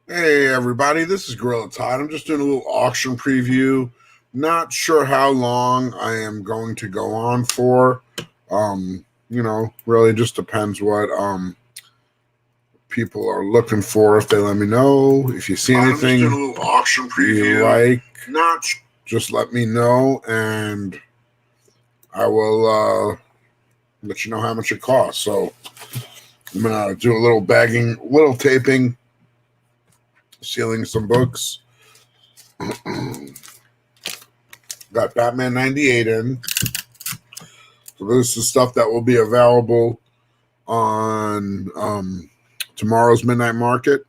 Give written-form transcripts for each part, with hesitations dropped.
Hey everybody, this is Gorilla Todd. I'm just doing a little auction preview. Not sure how long I am going to go on for. Really just depends what people are looking for. If they let me know, if you see I'm just anything doing a little auction you preview. like, Not just let me know and I will let you know how much it costs. So I'm gonna do a little bagging, little taping, sealing some books. Got Batman 98 in. So this is stuff that will be available on tomorrow's Midnight Market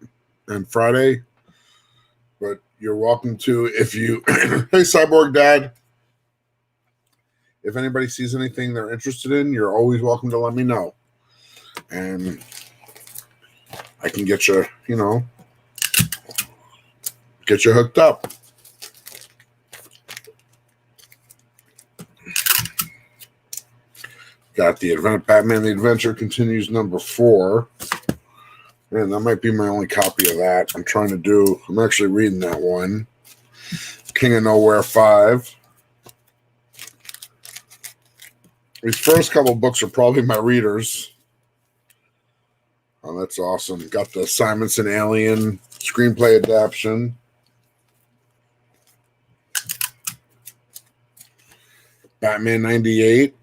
and Friday. But you're welcome to, if you, hey, Cyborg Dad, if anybody sees anything they're interested in, you're always welcome to let me know. And I can get you, get you hooked up. Got the Batman the Adventure Continues #4. Man, that might be my only copy of that. I'm actually reading that one. King of Nowhere 5. These first couple books are probably my readers. Oh, that's awesome. Got the Simonson Alien screenplay adaptation. Batman 98.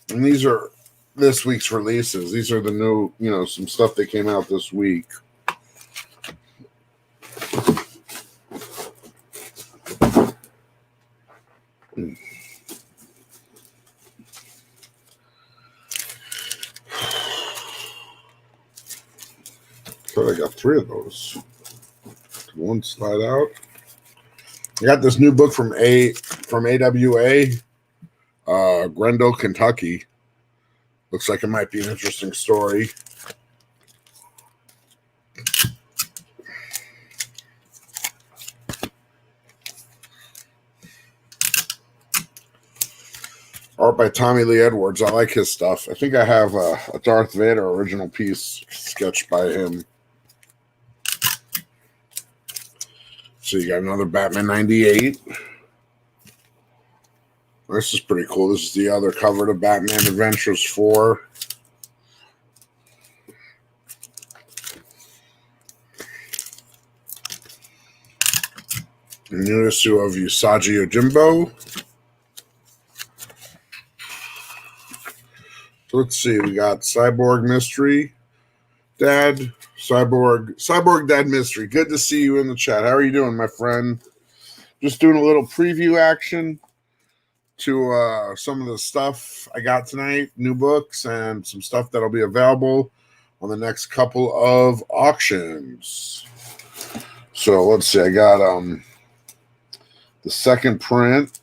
And these are this week's releases. These are the new, some stuff that came out this week. So I got 3 of those. One slide out. I got this new book from AWA, Grendel, Kentucky. Looks like it might be an interesting story. Art by Tommy Lee Edwards. I like his stuff. I think I have a Darth Vader original piece sketched by him. So you got another Batman 98. This is pretty cool. This is the other cover to Batman Adventures 4. The new issue of Usagi Yojimbo. So let's see. We got Cyborg Mystery Dad. Cyborg Dad Mystery. Good to see you in the chat. How are you doing, my friend? Just doing a little preview action to some of the stuff I got tonight, new books, and some stuff that'll be available on the next couple of auctions. So let's see, I got the second print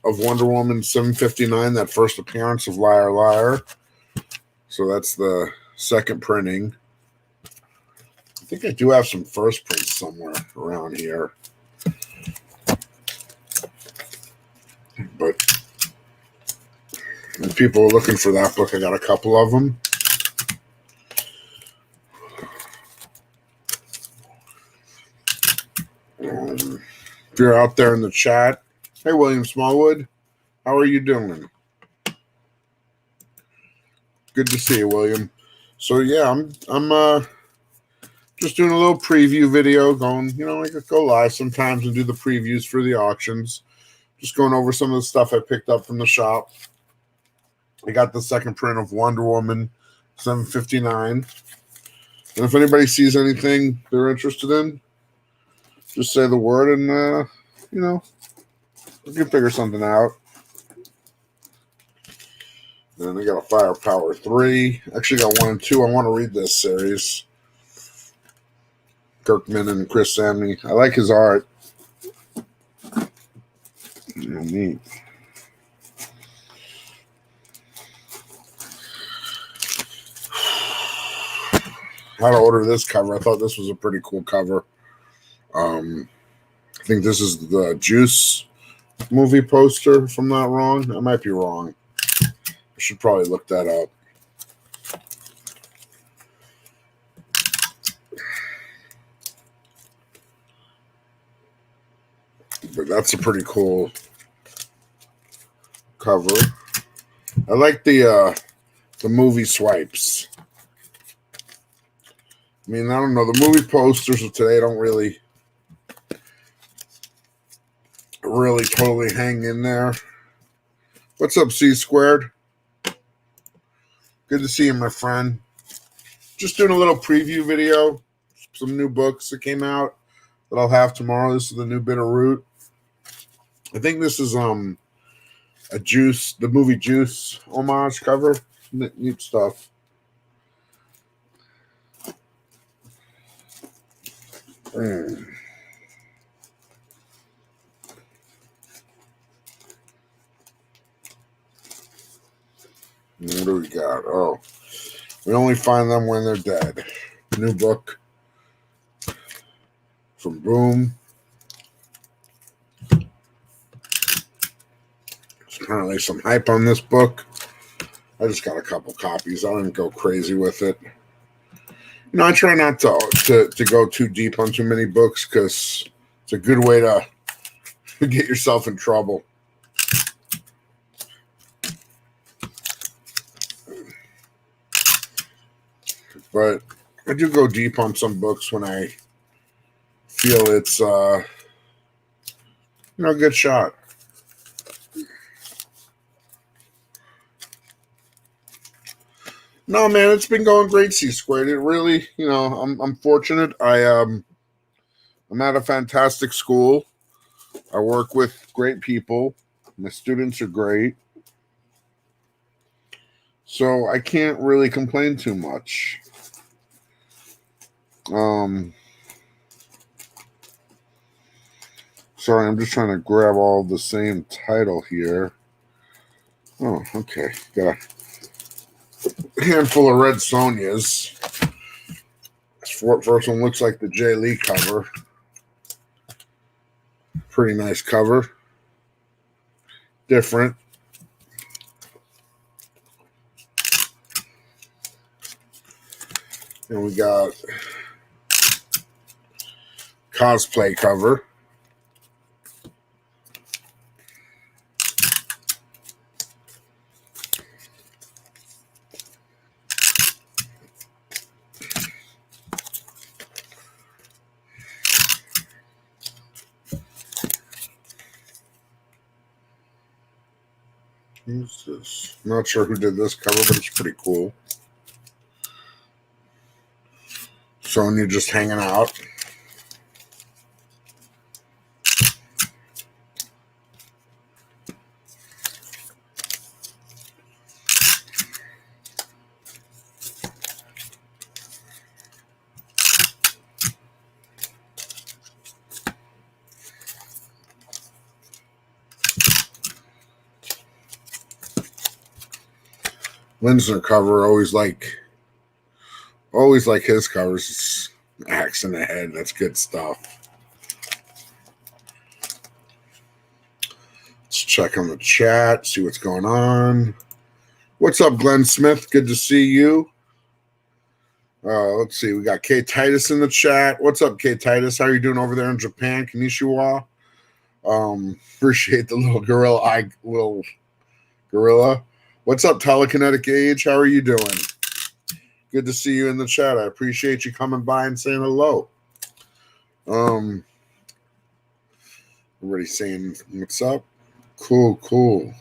of Wonder Woman 759, that first appearance of Liar Liar. So that's the second printing. I think I do have some first prints somewhere around here. But if people are looking for that book, I got a couple of them. If you're out there in the chat, hey, William Smallwood, how are you doing? Good to see you, William. So yeah, I'm just doing a little preview video, going, I could go live sometimes and do the previews for the auctions. Just going over some of the stuff I picked up from the shop. I got the second print of Wonder Woman 759. And if anybody sees anything they're interested in, just say the word and, we can figure something out. And I got a Firepower 3. Actually got 1 and 2. I want to read this series. Kirkman and Chris Samney. I like his art. Neat. How to order this cover. I thought this was a pretty cool cover. I think this is the Juice movie poster, if I'm not wrong. I might be wrong. I should probably look that up. But that's a pretty cool cover. I like the movie swipes. I mean, I don't know. The movie posters of today don't really totally hang in there. What's up, C Squared? Good to see you, my friend. Just doing a little preview video. Some new books that came out that I'll have tomorrow. This is the new Bitterroot. I think this is the movie Juice homage cover. Neat stuff. What do we got? Oh, we only find them when they're dead. New book from Boom. There's apparently some hype on this book. I just got a couple copies. I didn't go crazy with it. You know, I try not to go too deep on too many books because it's a good way to get yourself in trouble. But I do go deep on some books when I feel it's a good shot. No, man, it's been going great, C Squared. It really, I'm fortunate. I'm at a fantastic school. I work with great people. My students are great. So I can't really complain too much. Sorry, I'm just trying to grab all the same title here. Oh, okay. Got a handful of Red Sonjas. This first one looks like the Jay Lee cover. Pretty nice cover. Different. And we got cosplay cover. Who's this? I'm not sure who did this cover, but it's pretty cool. Sonya just hanging out. Linsner cover, always like his covers. It's axe in the head. That's good stuff. Let's check on the chat, see what's going on. What's up, Glenn Smith? Good to see you. Let's see. We got K Titus in the chat. What's up, K Titus? How are you doing over there in Japan? Konnichiwa. Appreciate the little gorilla. What's up, Telekinetic Age? How are you doing? Good to see you in the chat. I appreciate you coming by and saying hello. Everybody saying what's up? Cool.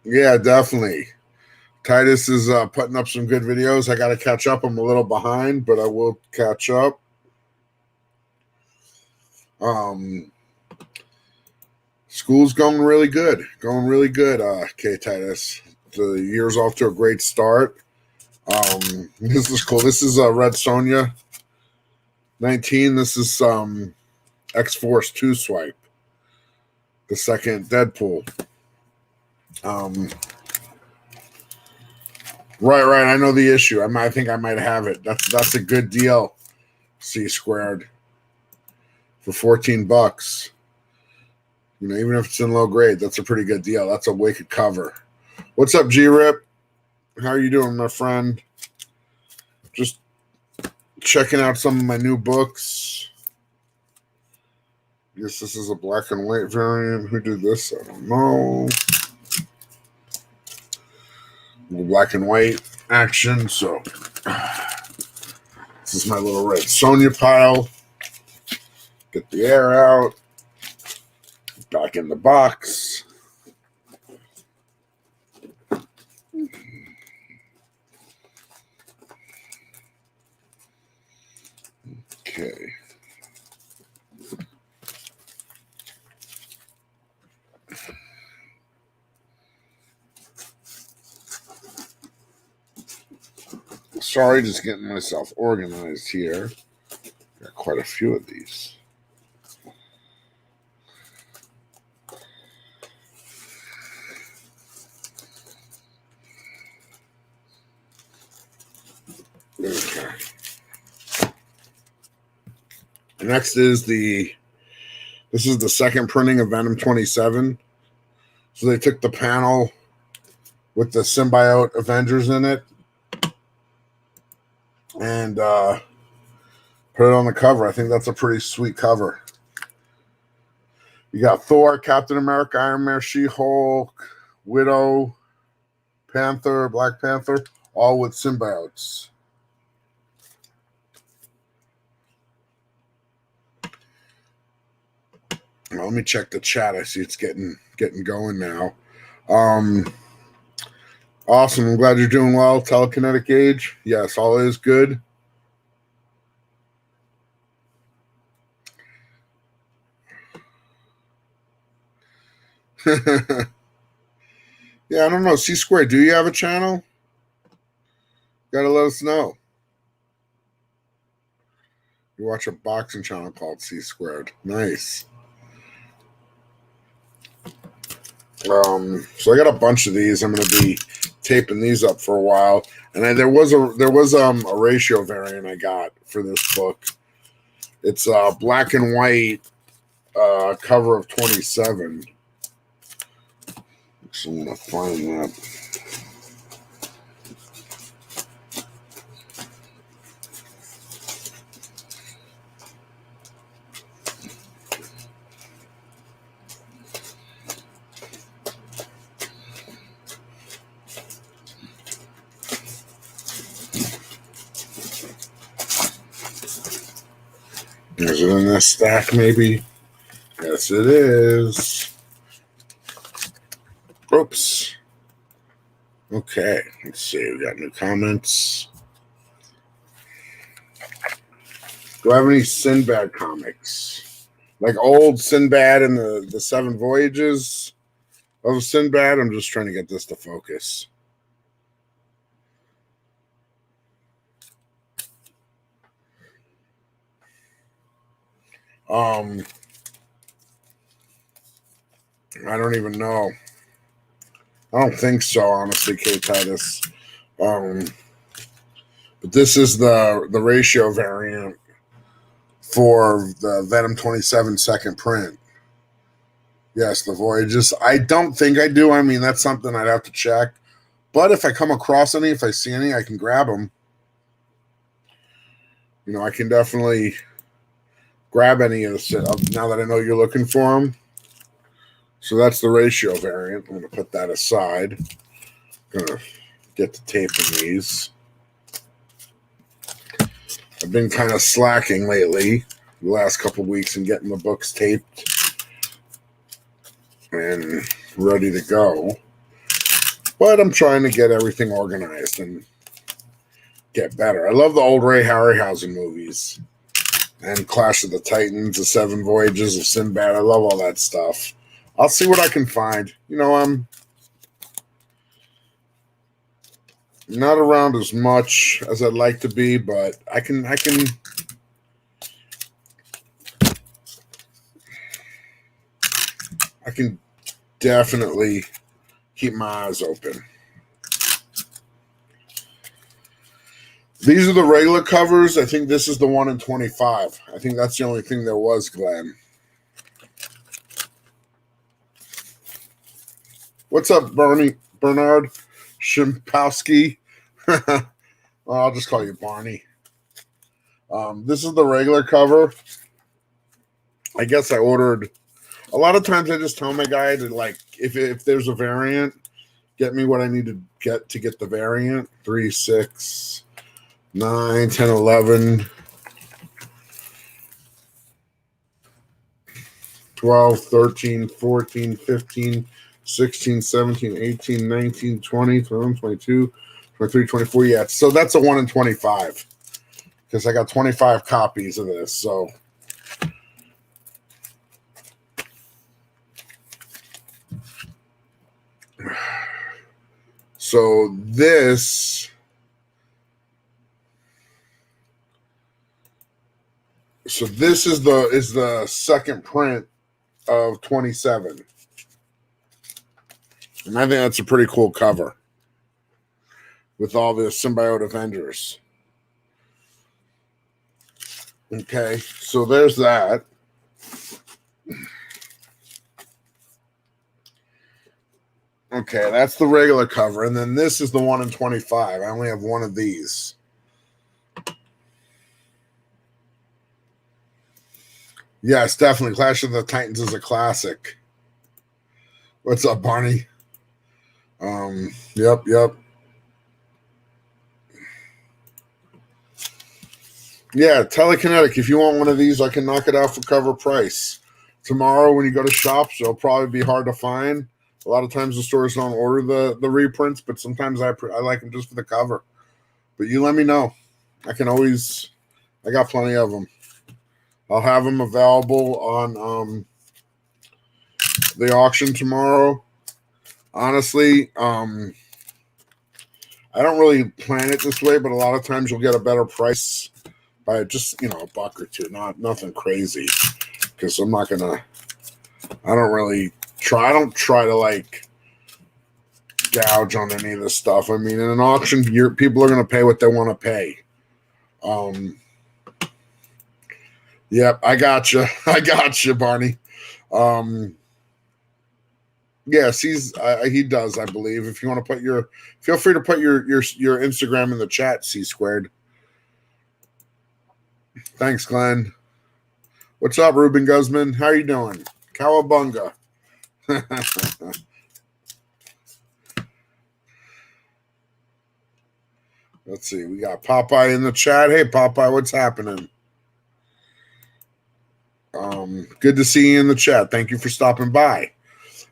Yeah, definitely. Titus is putting up some good videos. I got to catch up. I'm a little behind, but I will catch up. School's going really good. K Titus. The year's off to a great start. This is cool. This is Red Sonja 19. This is X-Force 2 swipe. The second Deadpool. Right. I know the issue. I think I might have it. That's a good deal. C Squared for $14. Even if it's in low grade, that's a pretty good deal. That's a wicked cover. What's up, G-Rip? How are you doing, my friend? Just checking out some of my new books. Guess this is a black and white variant. Who did this? I don't know. Black and white action. So this is my little red Sonia pile. Get the air out. Back in the box. Okay. Sorry, just getting myself organized here. Got quite a few of these. Okay. Next is this is the second printing of Venom 27. So they took the panel with the symbiote Avengers in it and put it on the cover. I think that's a pretty sweet cover. You got Thor, Captain America, Iron Man, She-Hulk, Widow, Panther, Black Panther, all with symbiotes. Now, let me check the chat. I see it's getting going now. Awesome. I'm glad you're doing well. Telekinetic Age. Yes, all is good. Yeah, I don't know. C Squared, do you have a channel? Gotta let us know. You watch a boxing channel called C Squared. Nice. So I got a bunch of these. I'm gonna be taping these up for a while. And there was a ratio variant I got for this book. It's a black and white cover of 27. So I'm gonna find that. Is it in this stack, maybe? Yes, it is. Oops. Okay, let's see. We got new comments. Do I have any Sinbad comics? Like old Sinbad and the Seven Voyages of Sinbad? I'm just trying to get this to focus. I don't even know. I don't think so, honestly, K Titus. But this is the ratio variant for the Venom 27 second print. Yes, the Voyages. I don't think I do. I mean, that's something I'd have to check. But if I come across any, if I see any, I can grab them. You know, I can definitely grab any of the now that I know you're looking for them. So that's the ratio variant. I'm going to put that aside. I'm going to get to taping these. I've been kind of slacking lately, the last couple weeks, in getting the books taped and ready to go. But I'm trying to get everything organized and get better. I love the old Ray Harryhausen movies and Clash of the Titans, the Seven Voyages of Sinbad. I love all that stuff. I'll see what I can find. You know, I'm not around as much as I'd like to be, but I can definitely keep my eyes open. These are the regular covers. I think this is the one in 25. I think that's the only thing there was, Glenn. What's up, Bernard Shimpowski? I'll just call you Barney. This is the regular cover. I guess I ordered. A lot of times I just tell my guy to, like, if there's a variant, get me what I need to get the variant. 3, 6, 9, 10, 11, 12, 13, 14, 15, 16, 17, 18, 19, 20, 21, 22, 23, 24. Yeah, so that's a 1 in 25 because I got 25 copies of this. So this is the second print of 27. And I think that's a pretty cool cover with all the Symbiote Avengers. Okay, so there's that. Okay, that's the regular cover. And then this is the 1 in 25. I only have one of these. Yes, definitely. Clash of the Titans is a classic. What's up, Barney? Yep. Yeah, telekinetic. If you want one of these, I can knock it out for cover price. Tomorrow, when you go to shops, it'll probably be hard to find. A lot of times the stores don't order the reprints, but sometimes I like them just for the cover. But you let me know. I got plenty of them. I'll have them available on the auction tomorrow. Honestly, I don't really plan it this way, but a lot of times you'll get a better price by just, a buck or two. Nothing crazy. Because I don't try to like gouge on any of this stuff. I mean, in an auction, people are going to pay what they want to pay. Yep, I got you. I got you, Barney. Yes, he does, I believe. If you want to feel free to put your Instagram in the chat, C squared. Thanks, Glenn. What's up, Ruben Guzman? How you doing? Cowabunga. Let's see. We got Popeye in the chat. Hey, Popeye, what's happening? Good to see you in the chat. Thank you for stopping by.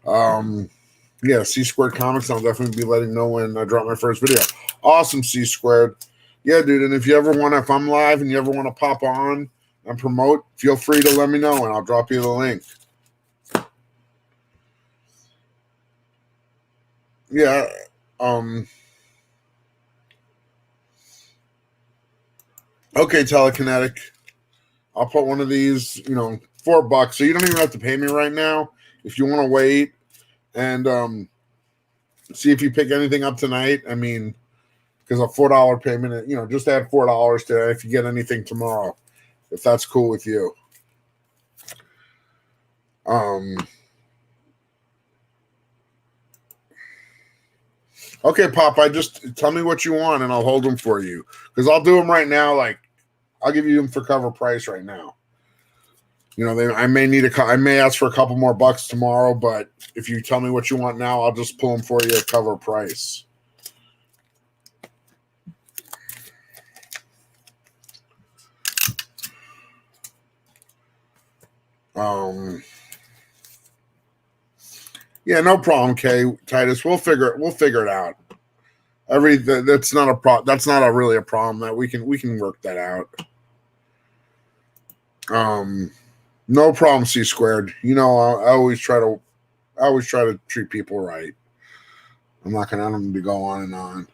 Yeah, C Squared Comics. I'll definitely be letting you know when I drop my first video. Awesome, C Squared. Yeah, dude. And if I'm live and you ever want to pop on and promote, feel free to let me know and I'll drop you the link. Yeah. Okay, Telekinetic. I'll put one of these, $4. So you don't even have to pay me right now. If you want to wait and see if you pick anything up tonight. I mean, because a $4 payment, just add $4 to it if you get anything tomorrow, if that's cool with you. Okay, Popeye, just tell me what you want and I'll hold them for you. Because I'll do them right now. Like, I'll give you them for cover price right now. I may ask for a couple more bucks tomorrow, but if you tell me what you want now, I'll just pull them for you at cover price. Yeah, no problem, Kay Titus. We'll figure it out. That's not a problem. That's not really a problem. That we can work that out. No problem, C squared. I always try to treat people right. I'm not gonna let them to go on and on.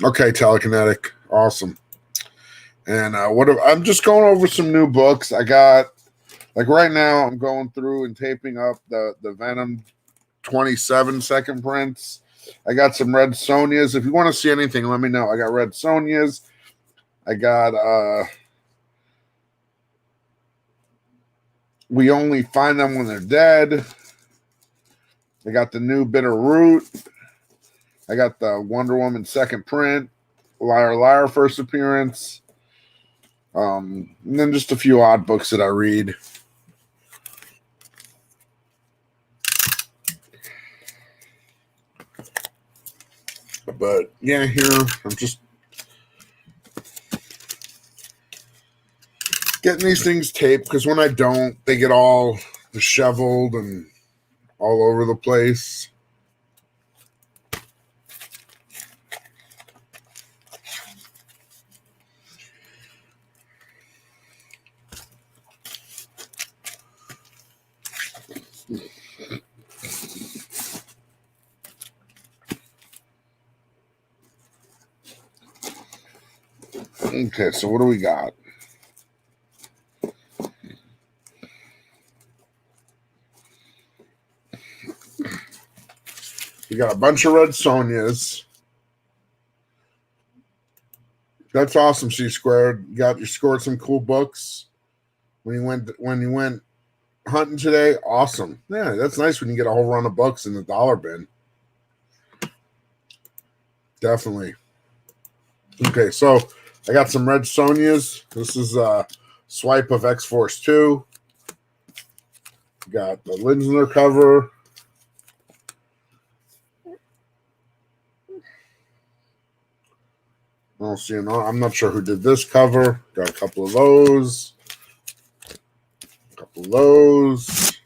Okay, Telekinetic, awesome. And I'm just going over some new books. I got, like, right now I'm going through and taping up the Venom 27 second prints. I got some Red Sonias. If you want to see anything, let me know. I got Red Sonias. I got We Only Find Them When They're Dead. I got the new Bitter Root. I got the Wonder Woman second print. Liar Liar first appearance. And then just a few odd books that I read. But yeah, here I'm just getting these things taped because when I don't, they get all disheveled and all over the place. Okay, so what do we got? We got a bunch of Red Sonias. That's awesome. So you scored some cool books when you went hunting today. Awesome. Yeah, that's nice when you get a whole run of books in the dollar bin. Definitely. Okay, so I got some Red Sonias. This is a swipe of X-Force 2. Got the Linsner cover. I don't see I'm not sure who did this cover. Got a couple of those. A couple of those.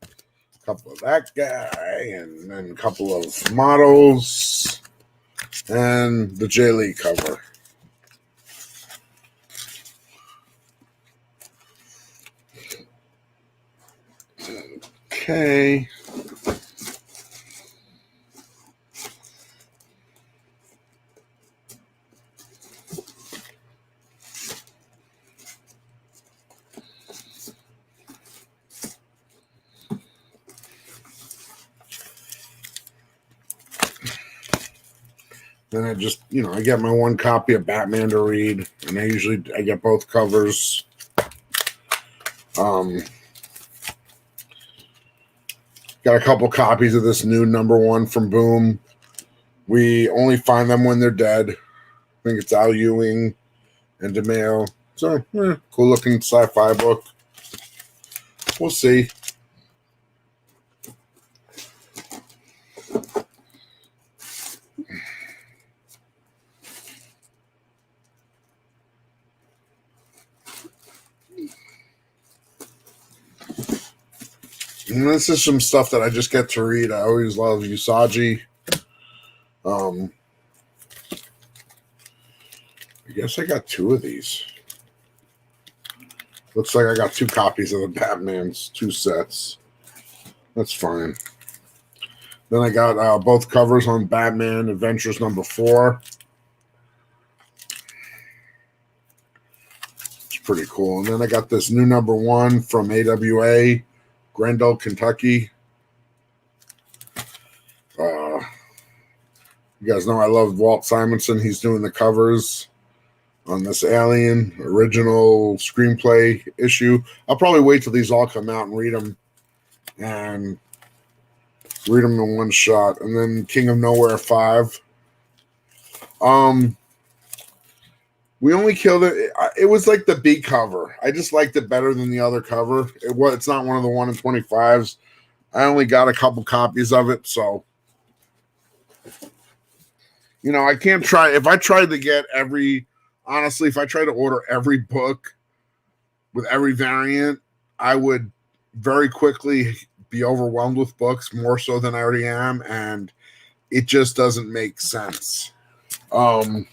A couple of that guy. And then a couple of models. And the J. Lee cover. Okay. Then I just, I get my one copy of Batman to read, and I get both covers. Got a couple copies of this new #1 from Boom. We only find them when they're dead. I think it's Al Ewing and DeMeo. So, cool looking sci-fi book. We'll see. And this is some stuff that I just get to read. I always love Usagi. I guess I got 2 of these. Looks like I got 2 copies of the Batman's 2 sets. That's fine. Then I got both covers on Batman Adventures #4. It's pretty cool. And then I got this new #1 from AWA, Grendel, Kentucky. You guys know I love Walt Simonson. He's doing the covers on this Alien original screenplay issue. I'll probably wait till these all come out and read them in one shot. And then King of Nowhere 5. We only killed it. It was like the B cover. I just liked it better than the other cover. It's not one of the 1 in 25s. I only got a couple copies of it, so I can't try. If I tried to get if I try to order every book with every variant, I would very quickly be overwhelmed with books, more so than I already am, and it just doesn't make sense. So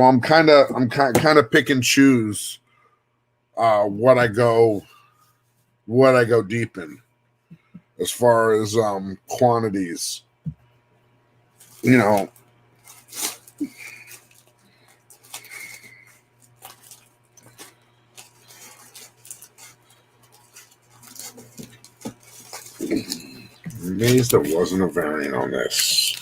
I'm kind of pick and choose what I go deep in as far as quantities. I'm amazed there wasn't a variant on this.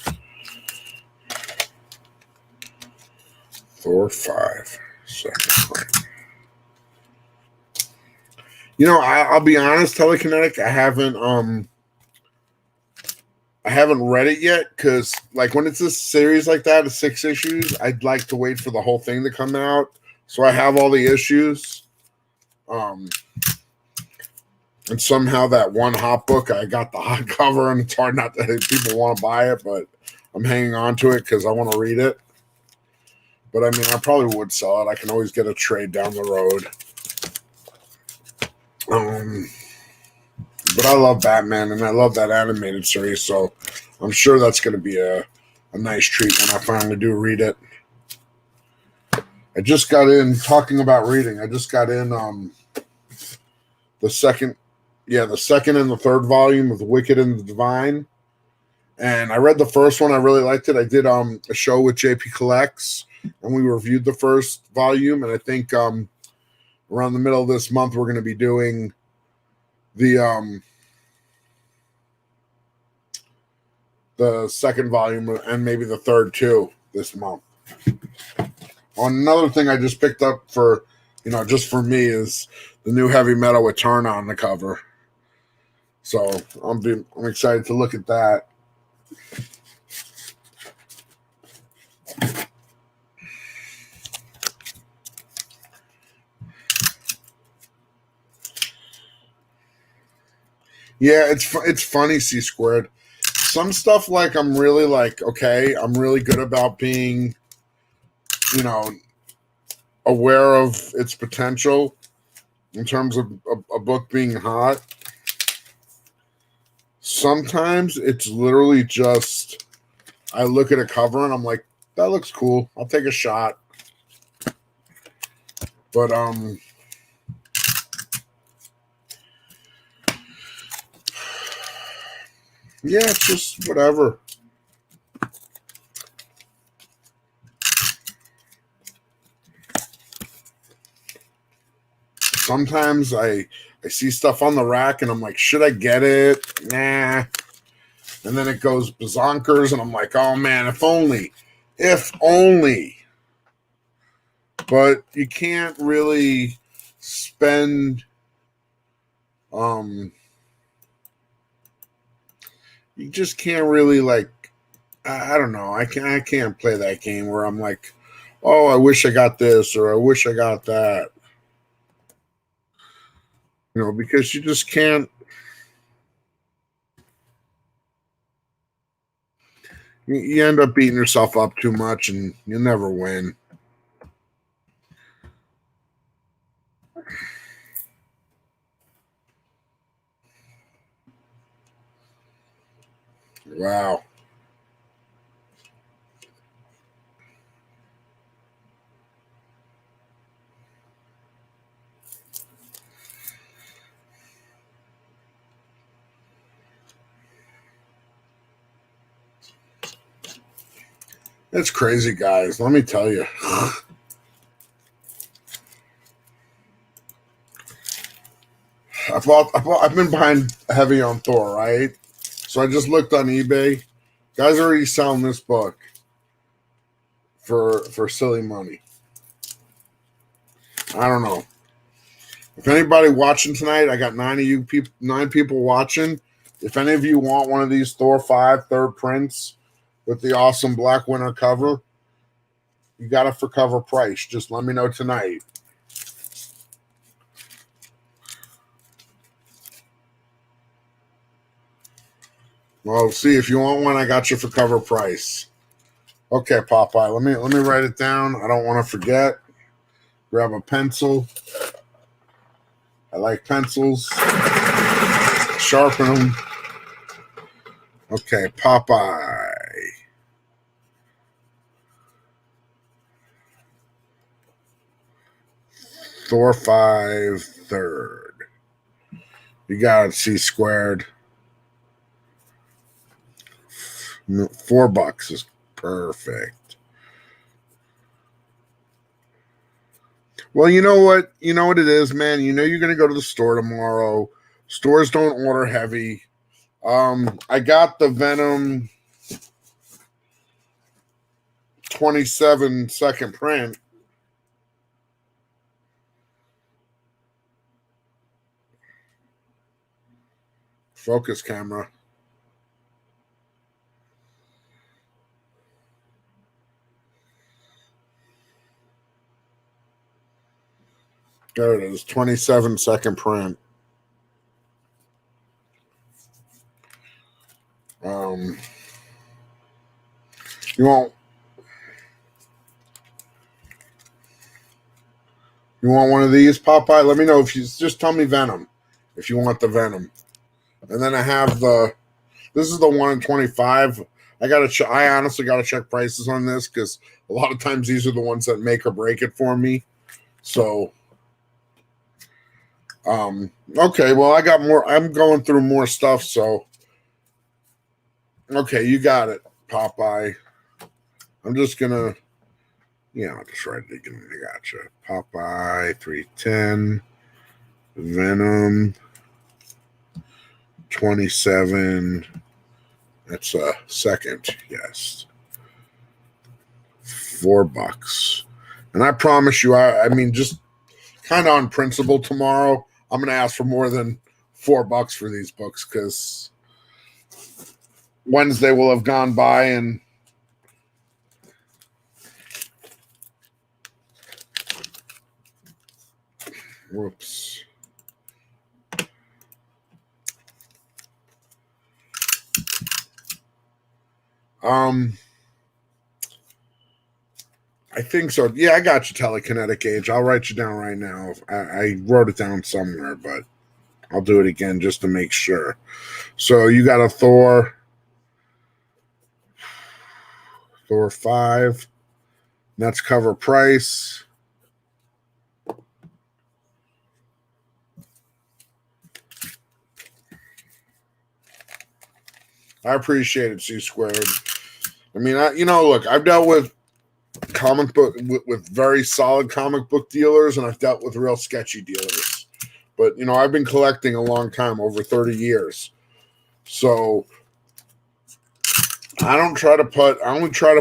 Thor 5, second print. I'll be honest, Telekinetic, I haven't I haven't read it yet because, like, when it's a series like that, of 6 issues, I'd like to wait for the whole thing to come out. So I have all the issues. Um, and somehow that one hot book, I got the hot cover, and it's hard not to people want to buy it, but I'm hanging on to it because I want to read it. But I mean, I probably would sell it. I can always get a trade down the road. Um, but I love Batman, and I love that animated series, so I'm sure that's going to be a nice treat when I finally do read it. I just got in talking about reading. I just got in the second, the second and the third volume of Wicked and the Divine, and I read the first one. I really liked it. I did a show with JP Collects, and we reviewed the first volume. And I think around the middle of this month we're going to be doing the second volume and maybe the third too this month. Another thing I just picked up for, just for me is the new Heavy Metal with Turn on the cover. So I'm excited to look at that. Yeah, it's funny, C Squared. Some stuff like I'm really like, okay, I'm really good about being, you know, aware of its potential in terms of a book being hot. Sometimes it's literally just I look at a cover and I'm like, that looks cool. I'll take a shot. But yeah, it's just whatever. Sometimes I see stuff on the rack and I'm like, should I get it? Nah. And then it goes bazonkers and I'm like, oh man, if only. If only. But you can't really spend you just can't really like I don't know. I can't play that game where I'm like, oh, I wish I got this or I wish I got that. Because you just can't. You end up beating yourself up too much, and you never win. Wow, it's crazy, guys. Let me tell you. I've been behind heavy on Thor, right? So I just looked on eBay. Guys are already selling this book for silly money. I don't know. If anybody watching tonight, I got 9 people watching. If any of you want one of these Thor 5 third prints with the awesome Black Winter cover, you got it for cover price. Just let me know tonight. Well, see, if you want one, I got you for cover price. Okay, Popeye. Let me write it down. I don't want to forget. Grab a pencil. I like pencils. Sharpen them. Okay, Popeye. Thor 5 third. You got it, C squared. $4 is perfect. Well, you know what? You know what it is, man. You know you're gonna go to the store tomorrow. Stores don't order heavy. I got the Venom 27 second print. Focus camera. There it is, 27-second print. You want one of these, Popeye? Let me know if you just tell me Venom if you want the Venom. And then I have this is the 1 in 25. I honestly gotta check prices on this because a lot of times these are the ones that make or break it for me. So okay, well I got more. I'm going through more stuff, so okay, you got it, Popeye. I'm just gonna I'll just write it again. I gotcha. Popeye 310, Venom 27. That's a second, yes. $4. And I promise you, I mean, just kind of on principle, tomorrow I'm gonna ask for more than $4 for these books because Wednesday will have gone by and whoops. I think so. Yeah, I got you, telekinetic age. I'll write you down right now. I wrote it down somewhere, but I'll do it again just to make sure. So you got a Thor 5. That's cover price. I appreciate it, C squared. I mean, look, I've dealt with comic book with very solid comic book dealers, and I've dealt with real sketchy dealers. But I've been collecting a long time, over 30 years. So I only try to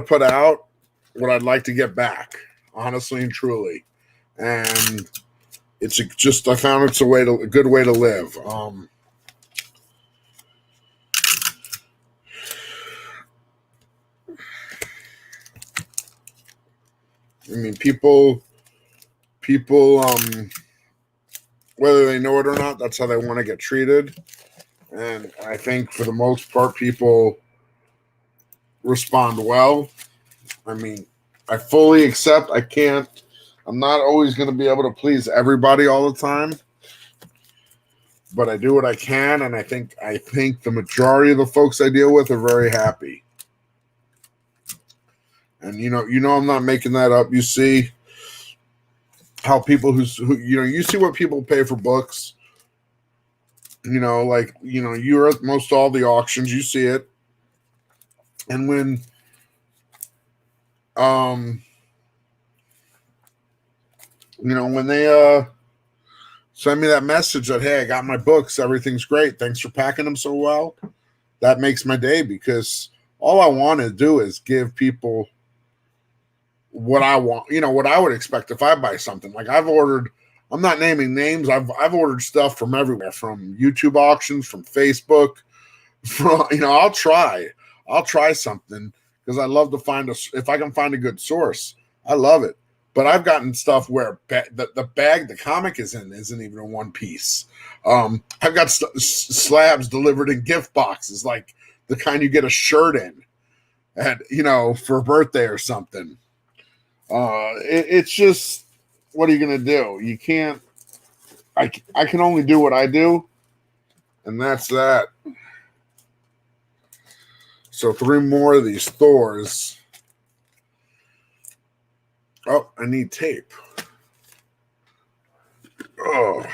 put out what I'd like to get back, honestly and truly. And I found it's a good way to live. I mean, people, whether they know it or not, that's how they want to get treated. And I think for the most part, people respond well. I mean, I fully accept I'm not always going to be able to please everybody all the time, but I do what I can. And I think the majority of the folks I deal with are very happy. And I'm not making that up. You see how people you see what people pay for books. You're at most all the auctions, you see it. And when when they send me that message that, hey, I got my books, everything's great, thanks for packing them so well, that makes my day, because all I want to do is give people what I want, what I would expect if I buy something. Like I'm not naming names, I've ordered stuff from everywhere, from YouTube auctions, from Facebook, from I'll try something because I love to if I can find a good source, I love it. But I've gotten stuff where the bag the comic is in isn't even in one piece. I've got slabs delivered in gift boxes, like the kind you get a shirt in, and for a birthday or something. It's just, what are you gonna do? You can't. I can only do what I do, and that's that. So 3 more of these Thors. Oh, I need tape. Oh.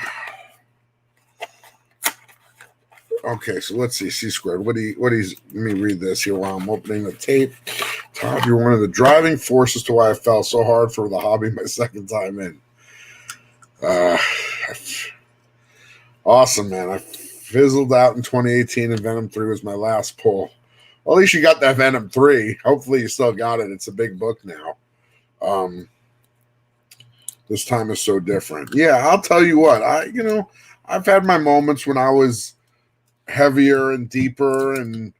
Okay, so let's see. C squared. Let me read this here while I'm opening the tape. Todd, you're one of the driving forces to why I fell so hard for the hobby my second time in. Awesome, man. I fizzled out in 2018 and Venom 3 was my last pull. Well, at least you got that Venom 3. Hopefully you still got it. It's a big book now. This time is so different. Yeah, I'll tell you what. I've had my moments when I was heavier and deeper and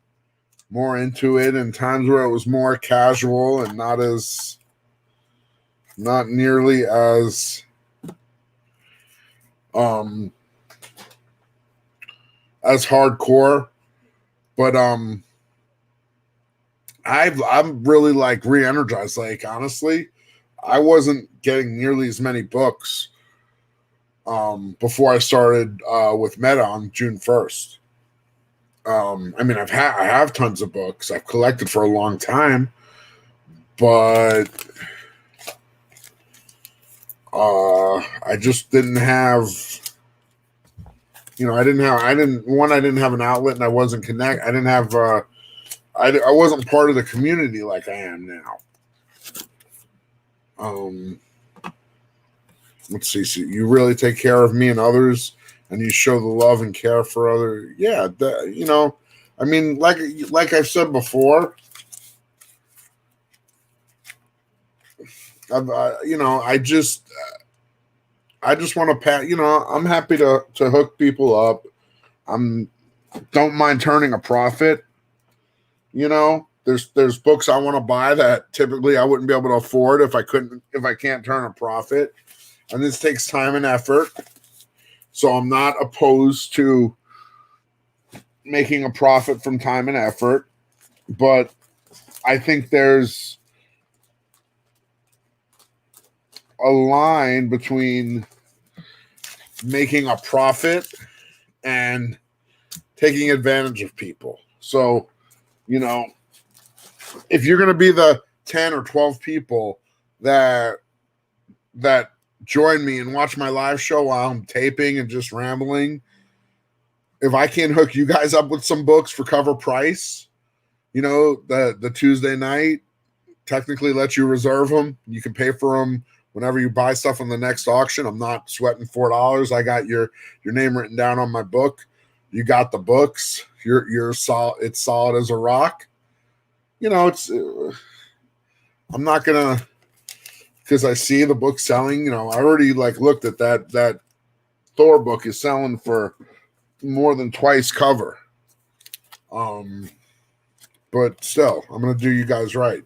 more into it, and times where it was more casual and not nearly as as hardcore, but I'm really like re-energized. Like honestly, I wasn't getting nearly as many books before I started with Meta on June 1st. I mean, I have tons of books I've collected for a long time, but I just didn't have, I didn't have an outlet, and I wasn't connect. I didn't have, I wasn't part of the community like I am now. Let's see. So you really take care of me and others, and you show the love and care for other. Yeah, I mean, like I've said before, I just want to pat. I'm happy to hook people up. Don't mind turning a profit. There's books I want to buy that typically I wouldn't be able to afford if I can't turn a profit, and this takes time and effort. So I'm not opposed to making a profit from time and effort, but I think there's a line between making a profit and taking advantage of people. So, if you're going to be the 10 or 12 people that join me and watch my live show while I'm taping and just rambling, if I can't hook you guys up with some books for cover price, the Tuesday night, technically let you reserve them. You can pay for them whenever you buy stuff on the next auction. I'm not sweating $4. I got your name written down on my book. You got the books. You're solid. It's solid as a rock. It's. I'm not gonna, because I see the book selling. I already looked at that Thor book is selling for more than twice cover. But still, I'm gonna do you guys right.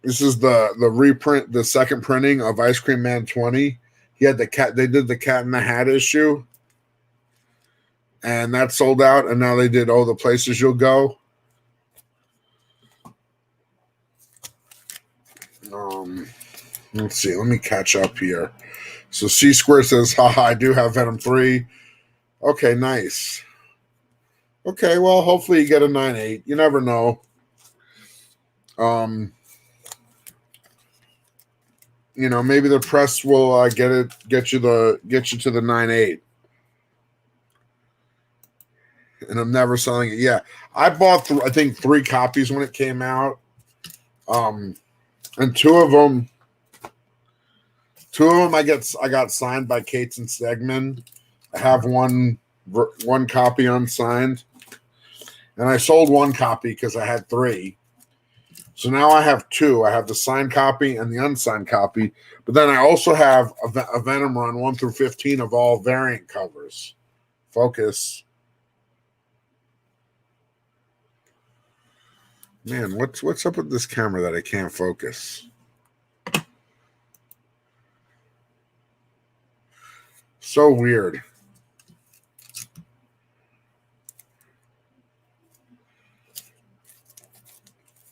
This is the reprint, the second printing of Ice Cream Man 20. He had the cat. They did the Cat in the Hat issue, and that sold out. And now they did the Places You'll Go. Let's see. Let me catch up here. So C Square says, haha, I do have Venom 3. Okay, nice. Okay, well, hopefully you get a 9.8. You never know. Maybe the press will get you to the 9.8. And I'm never selling it. Yeah, I bought I think 3 copies when it came out. And two of them I got signed by Cates and Stegman. I have one copy unsigned, and I sold 1 copy because I had 3. So now I have 2. I have the signed copy and the unsigned copy. But then I also have a Venom run 1 through 15 of all variant covers. Focus. Man, what's up with this camera that I can't focus? So weird.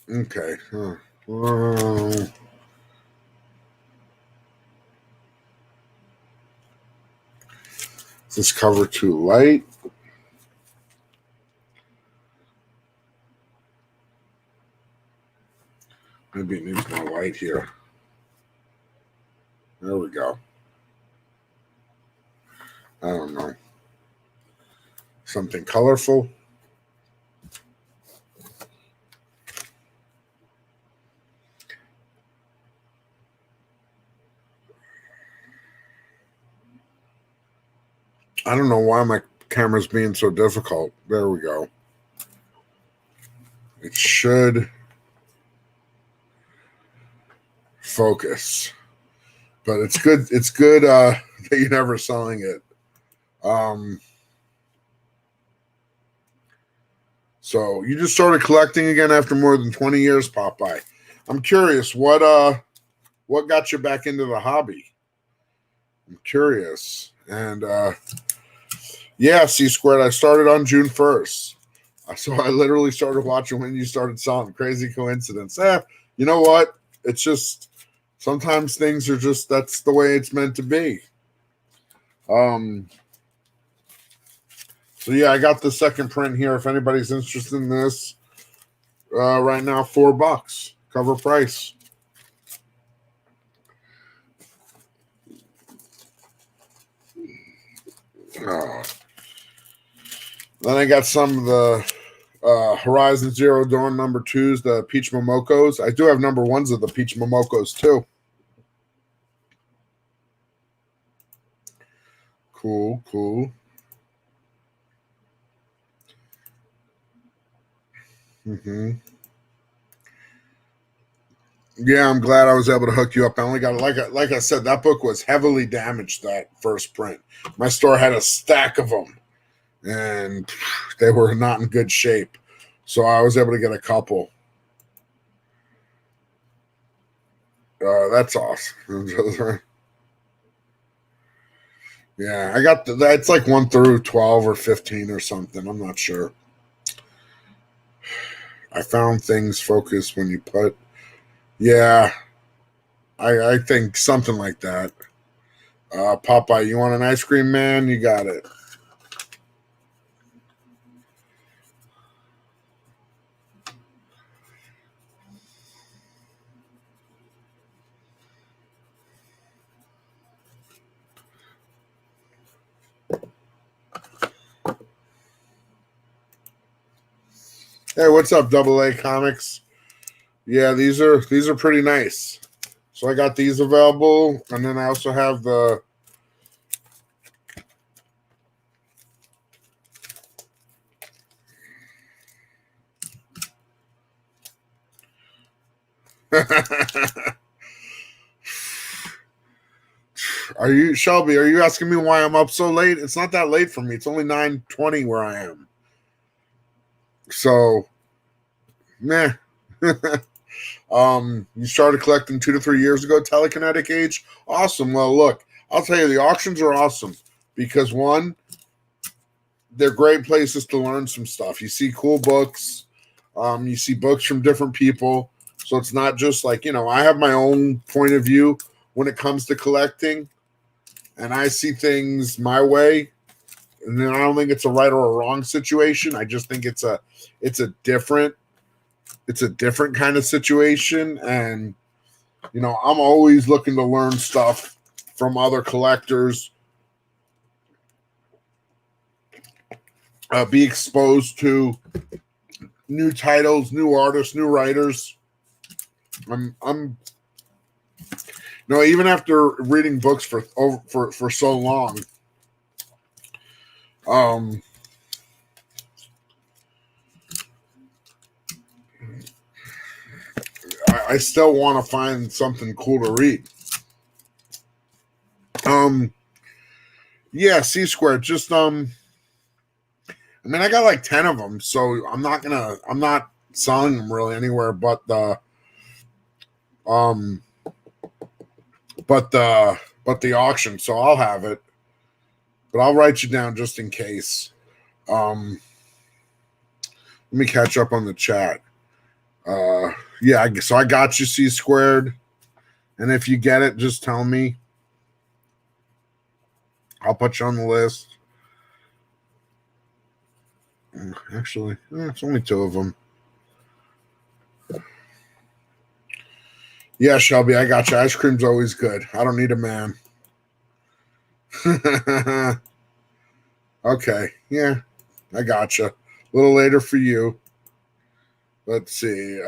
Okay. Is this cover too light? Maybe it needs more light here. There we go. I don't know. Something colorful. I don't know why my camera's being so difficult. There we go. It should focus. But it's good. It's good that you're never selling it. So you just started collecting again after more than 20 years, Popeye. I'm curious, what got you back into the hobby? I'm curious. And yeah, C Squared, I started on June 1st. So I literally started watching when you started selling. Crazy coincidence. You know what? It's just sometimes things are just, that's the way it's meant to be. So yeah, I got the second print here. If anybody's interested in this, right now, $4 cover price. Then I got some of the Horizon Zero Dawn number 2s, the Peach Momokos. I do have number 1s of the Peach Momokos too. Cool, cool. Yeah, I'm glad I was able to hook you up. I only got, like I said, that book was heavily damaged, that first print. My store had a stack of them, and they were not in good shape. So I was able to get a couple. That's awesome. Yeah, I got that's like 1 through 12 or 15 or something. I'm not sure. I found things focus when you put. Yeah, I think something like that. Popeye, you want an ice cream man? You got it. Hey, what's up, Double A Comics? Yeah, these are pretty nice. So I got these available, and then I also have the. Are you Shelby? Are you asking me why I'm up so late? It's not that late for me. It's only 9:20 where I am. So, meh. You started collecting 2 to 3 years ago, telekinetic age. Awesome. Well, look, I'll tell you, the auctions are awesome because one, they're great places to learn some stuff. You see cool books, you see books from different people. So it's not just like, I have my own point of view when it comes to collecting, and I see things my way. And then I don't think it's a right or a wrong situation. I just think it's a different kind of situation. And I'm always looking to learn stuff from other collectors, be exposed to new titles, new artists, new writers. I'm even after reading books for so long, I still want to find something cool to read. Yeah, C Squared. Just I got like 10 of them, so I'm not selling them really anywhere but the um but the auction. So I'll have it, but I'll write you down just in case. Let me catch up on the chat. Yeah, so I got you, C Squared, and if you get it, just tell me. I'll put you on the list. Actually, it's only 2 of them. Yeah, Shelby, I got you. Ice cream's always good. I don't need a man. Okay, yeah, I got you. A little later for you. Let's see.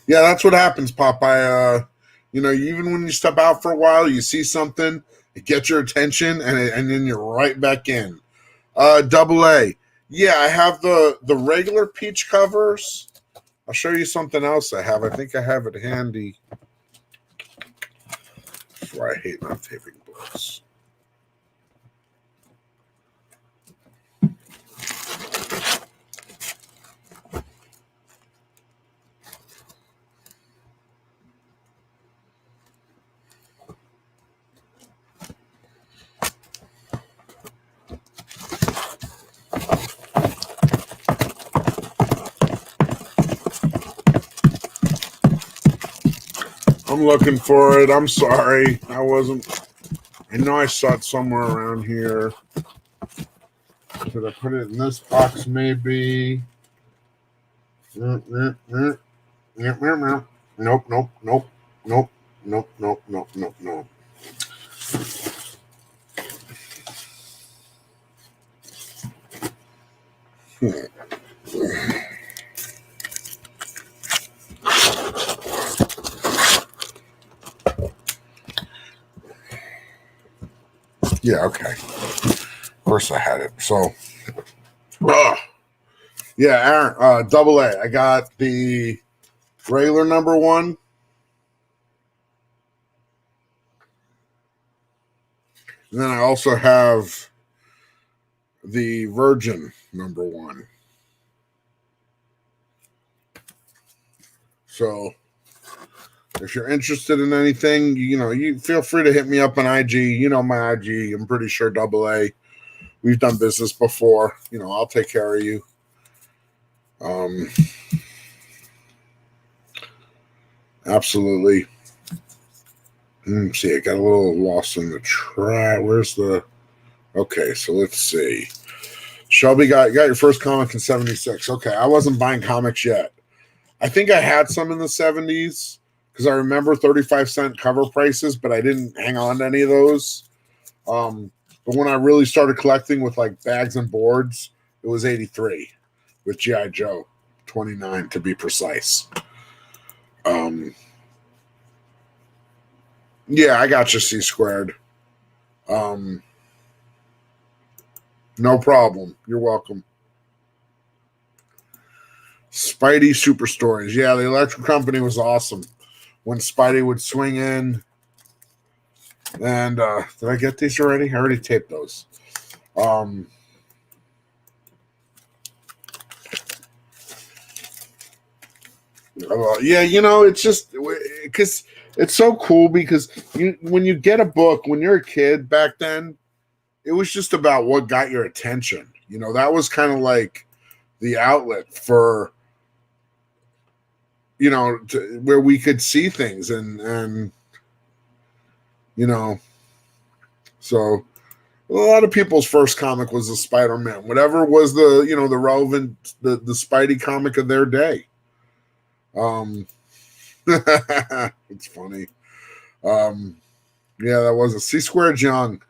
Yeah, that's what happens, Popeye. Even when you step out for a while, you see something, it gets your attention, and then you're right back in. Double A. Yeah, I have the regular peach covers. I'll show you something else I have. I think I have it handy. That's why I hate not taping books. I'm looking for it. I'm sorry. I know I saw it somewhere around here. Did I put it in this box maybe? Nope, nope, nope, nope, nope, nope, nope, nope, nope, nope, nope. Yeah, okay. Of course I had it. So, yeah, Aaron, double A. I got the regular number 1. And then I also have the Virgin number 1. So if you're interested in anything, you feel free to hit me up on IG. You know my IG. I'm pretty sure double A. We've done business before. I'll take care of you. Absolutely. See, I got a little lost in the track. Where's the... Okay, so let's see. Shelby got your first comic in 76. Okay, I wasn't buying comics yet. I think I had some in the 70s because I remember 35-cent cover prices, but I didn't hang on to any of those. But when I really started collecting with like bags and boards, it was 83 with G.I. Joe, 29 to be precise. Yeah, I got you, C squared. No problem. You're welcome. Spidey Super Stories. Yeah, the Electric Company was awesome. When Spidey would swing in. And did I get these already? I already taped those. Yeah, it's just because it's so cool because when you get a book, when you're a kid back then, it was just about what got your attention. That was kind of like the outlet for, where we could see things and so a lot of people's first comic was the Spider-Man, whatever was the, the relevant, the Spidey comic of their day. It's funny. Yeah, that was a C squared young.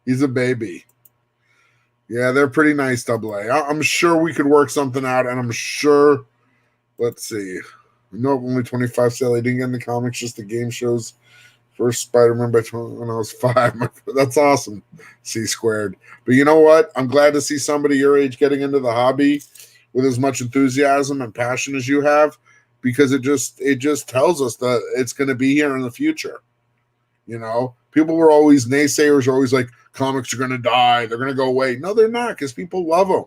He's a baby. Yeah, they're pretty nice, double A. I'm sure we could work something out, and I'm sure, let's see. No, only 25 sale. I didn't get in the comics, just the game shows. First Spider-Man when I was 5. That's awesome. C squared. But you know what? I'm glad to see somebody your age getting into the hobby with as much enthusiasm and passion as you have, because it just tells us that it's going to be here in the future. People were always naysayers, are always like, comics are going to die, they're going to go away. No, they're not, because people love them.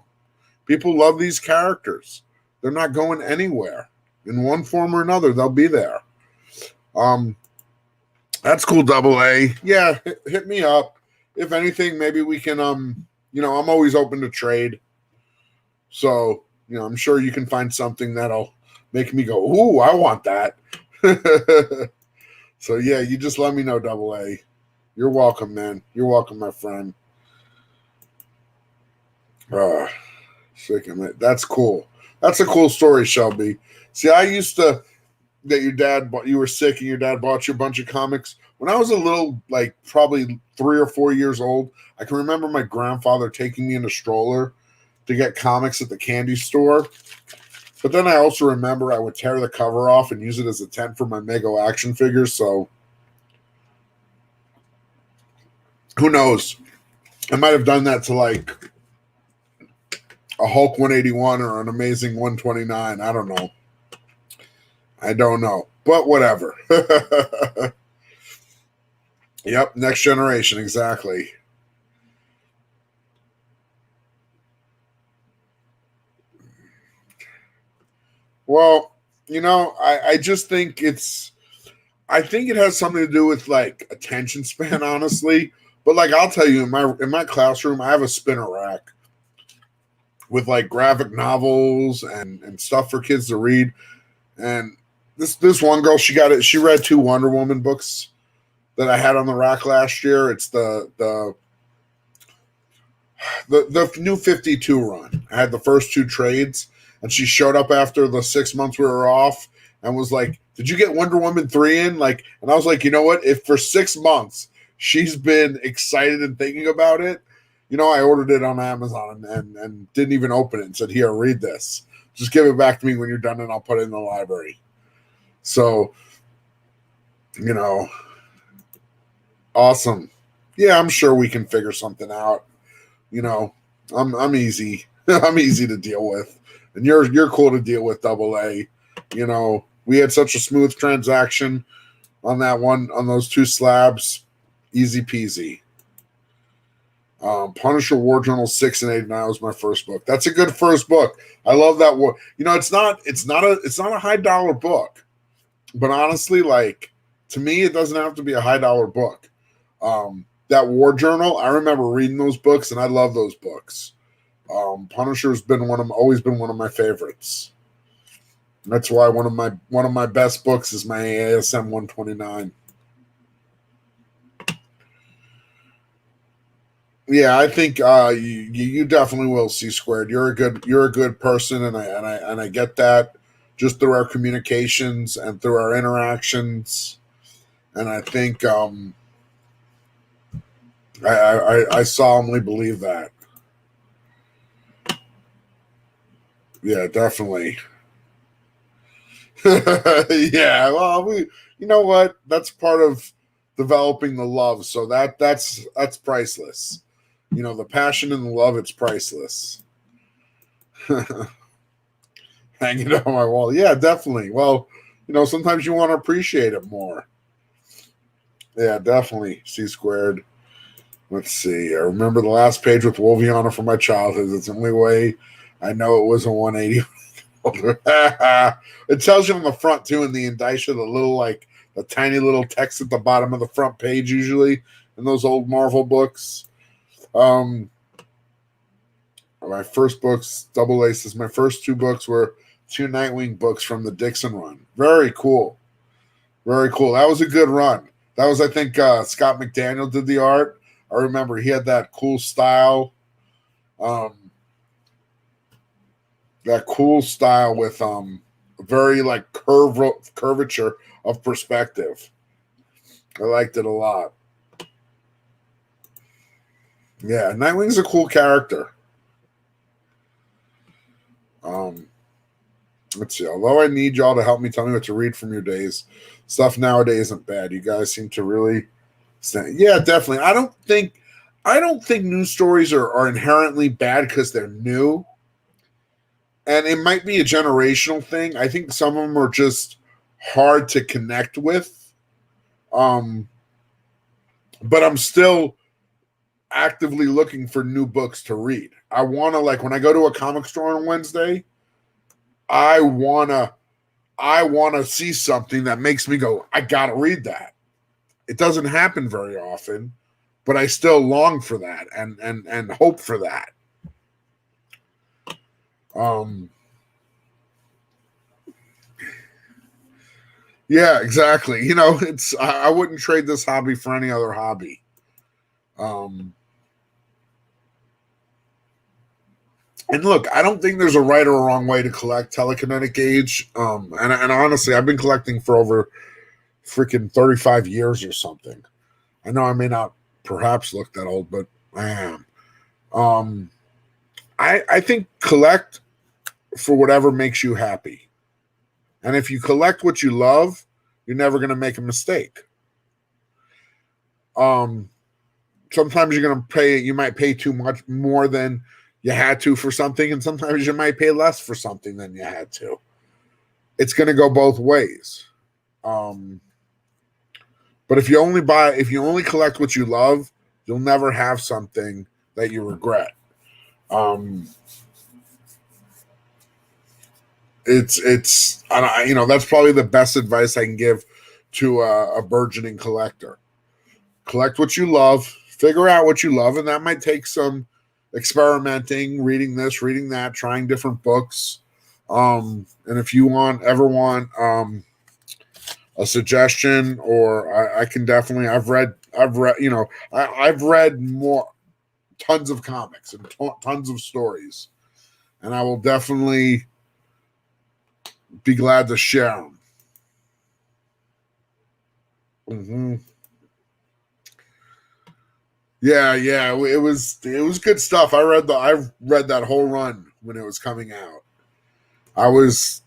People love these characters. They're not going anywhere. In one form or another, they'll be there. That's cool, double A. Yeah, hit me up. If anything, maybe we can, I'm always open to trade. So, I'm sure you can find something that'll make me go, ooh, I want that. So, yeah, you just let me know, double A. You're welcome, man. You're welcome, my friend. That's cool. That's a cool story, Shelby. See, I used to... that you were sick and your dad bought you a bunch of comics. When I was a little, like probably 3 or 4 years old, I can remember my grandfather taking me in a stroller to get comics at the candy store. But then I also remember I would tear the cover off and use it as a tent for my Mego action figures. So who knows? I might have done that to like a Hulk 181 or an Amazing 129. I don't know. But whatever. Yep, next generation, exactly. Well, I just think I think it has something to do with like attention span, honestly. But like I'll tell you, in my classroom, I have a spinner rack with like graphic novels and stuff for kids to read. And this one girl, she got it. She read 2 Wonder Woman books that I had on the rack last year. It's the new 52 run. I had the first 2 trades, and she showed up after the 6 months we were off and was like, "Did you get Wonder Woman 3 in?" Like, and I was like, you know what? If for 6 months she's been excited and thinking about it, I ordered it on Amazon and didn't even open it and said, "Here, read this. Just give it back to me when you're done, and I'll put it in the library." So, awesome. Yeah, I'm sure we can figure something out. I'm easy. I'm easy to deal with, and you're cool to deal with. Double A. We had such a smooth transaction on those 2 slabs. Easy peasy. Punisher War Journal 6 and 8 was my first book. That's a good first book. I love that war. It's not a high dollar book, but honestly, like, to me, it doesn't have to be a high dollar book. That War Journal, I remember reading those books, and I love those books. Punisher's always been one of my favorites. That's why one of my best books is my ASM 129. Yeah, I think you definitely will see squared. You're a good person, and I get that just through our communications and through our interactions, and I think I solemnly believe that. Yeah, definitely. Yeah, well, you know what? That's part of developing the love. So that's priceless. The passion and the love, it's priceless. Hang it on my wall. Yeah, definitely. Well, sometimes you want to appreciate it more. Yeah, definitely. C squared. Let's see. I remember the last page with Wolviana from my childhood. It's the only way I know it was a 180. It tells you on the front too in the indicia, the tiny little text at the bottom of the front page usually in those old Marvel books. My first books, Double Aces, my first 2 books were 2 Nightwing books from the Dixon run. Very cool. Very cool. That was a good run. That was, I think, Scott McDaniel did the art. I remember he had that cool style. That cool style with very like curvature of perspective. I liked it a lot. Yeah, Nightwing's a cool character. Let's see. Although I need y'all to help me tell me what to read from your days, stuff nowadays isn't bad. You guys seem to really stand. Yeah, definitely. I don't think news stories are inherently bad because they're new. And it might be a generational thing. I think some of them are just hard to connect with. But I'm still actively looking for new books to read. I want to, like, when I go to a comic store on Wednesday, I want to see something that makes me go, I got to read that. It doesn't happen very often, but I still long for that and hope for that. Yeah, exactly. It's I wouldn't trade this hobby for any other hobby. And look, I don't think there's a right or a wrong way to collect telekinetic age. And honestly, I've been collecting for over freaking 35 years or something. I know I may not perhaps look that old, but I am. I think collect for whatever makes you happy. And if you collect what you love, you're never going to make a mistake. Sometimes you're going to you might pay too much more than you had to for something, and sometimes you might pay less for something than you had to. It's going to go both ways. But if you only collect what you love, you'll never have something that you regret. It's that's probably the best advice I can give to a burgeoning collector. Collect what you love, figure out what you love, and that might take some experimenting, reading this, reading that, trying different books. And if you ever want a suggestion, or I can definitely. I've read. You know, I've read tons of comics and tons of stories, and I will definitely be glad to share them. Mm-hmm. Yeah, it was good stuff. I've read that whole run when it was coming out. I was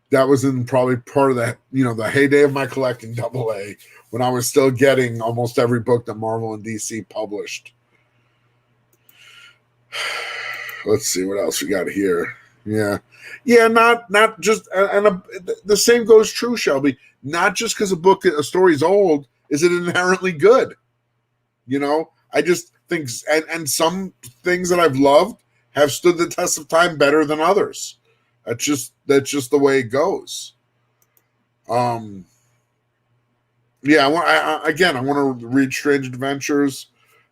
that was in probably part of that, the heyday of my collecting double A, when I was still getting almost every book that Marvel and DC published. Let's see what else we got here. Yeah. Yeah, not just the same goes true, Shelby. Not just because a story's old is it inherently good. I just think, and some things that I've loved have stood the test of time better than others. That's just the way it goes. Um, yeah, I want to read Strange Adventures.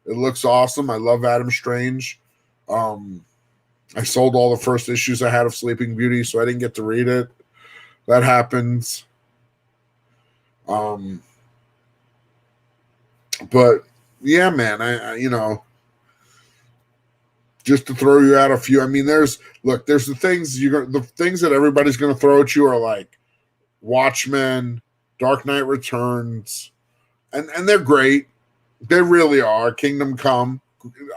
It looks awesome. I love Adam Strange. I sold all the first issues I had of Sleeping Beauty, so I didn't get to read it. That happens. But yeah, man, just to throw you out a few. I mean, there's the things that everybody's gonna throw at you are like Watchmen, Dark Knight Returns, and they're great. They really are. Kingdom Come.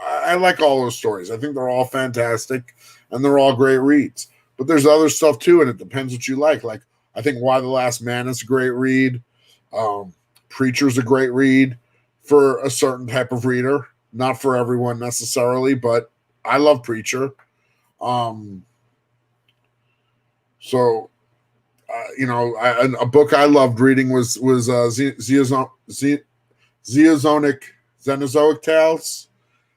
I like all those stories. I think they're all fantastic, and they're all great reads. But there's other stuff too, and it depends what you like. Like, I think Why the Last Man is a great read. Preacher's a great read for a certain type of reader, not for everyone necessarily, but I love Preacher. So a book I loved reading was Xenozoic Tales.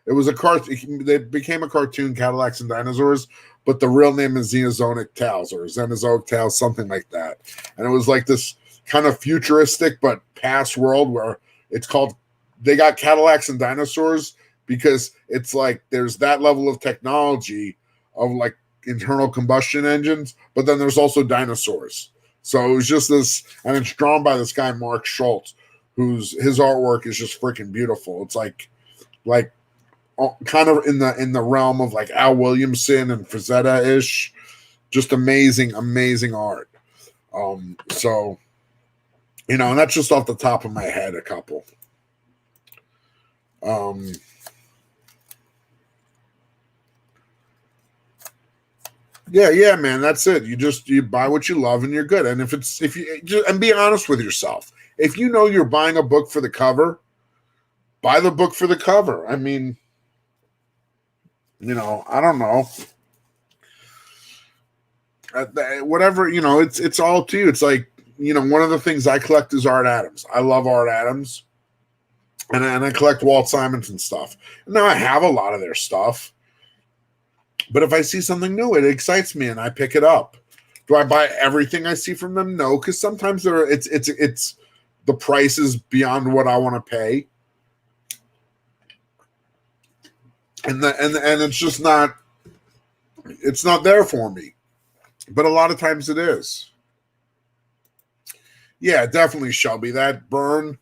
It was a cartoon. They became a cartoon, Cadillacs and Dinosaurs, but the real name is Xenozoic Tales or Xenozoic Tales, something like that. And it was like this kind of futuristic but past world where it's called. They got Cadillacs and Dinosaurs because it's like there's that level of technology of like internal combustion engines, but then there's also dinosaurs. So it was just this, and it's drawn by this guy Mark Schultz, his artwork is just freaking beautiful. It's like kind of in the realm of like Al Williamson and Frazetta ish, just amazing art. So and that's just off the top of my head, a couple. Yeah, man, that's it. You buy what you love and you're good. And and be honest with yourself. If you know you're buying a book for the cover, buy the book for the cover. I mean, I don't know. Whatever, it's all up to you. It's like, one of the things I collect is Art Adams. I love Art Adams. And I collect Walt Simonson stuff. Now I have a lot of their stuff. But if I see something new, it excites me and I pick it up. Do I buy everything I see from them? No, because sometimes it's the price is beyond what I want to pay. And it's just not there for me. But a lot of times it is. Yeah, definitely, Shelby. That Burn,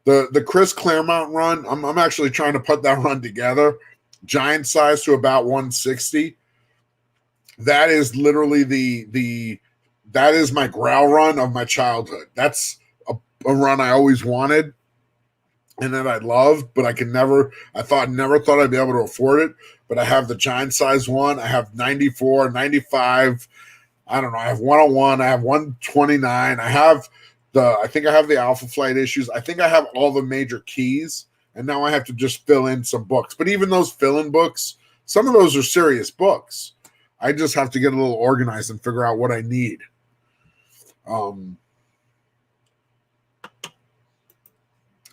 the Chris Claremont run, I'm actually trying to put that run together. Giant size to about 160. That is literally that is my Growl run of my childhood. That's a run I always wanted and that I loved, but I never thought I'd be able to afford it. But I have the giant size one. I have 94, 95. I don't know. I have 101. I have 129. I think I have the Alpha Flight issues. I think I have all the major keys. And now I have to just fill in some books. But even those fill-in books, some of those are serious books. I just have to get a little organized and figure out what I need.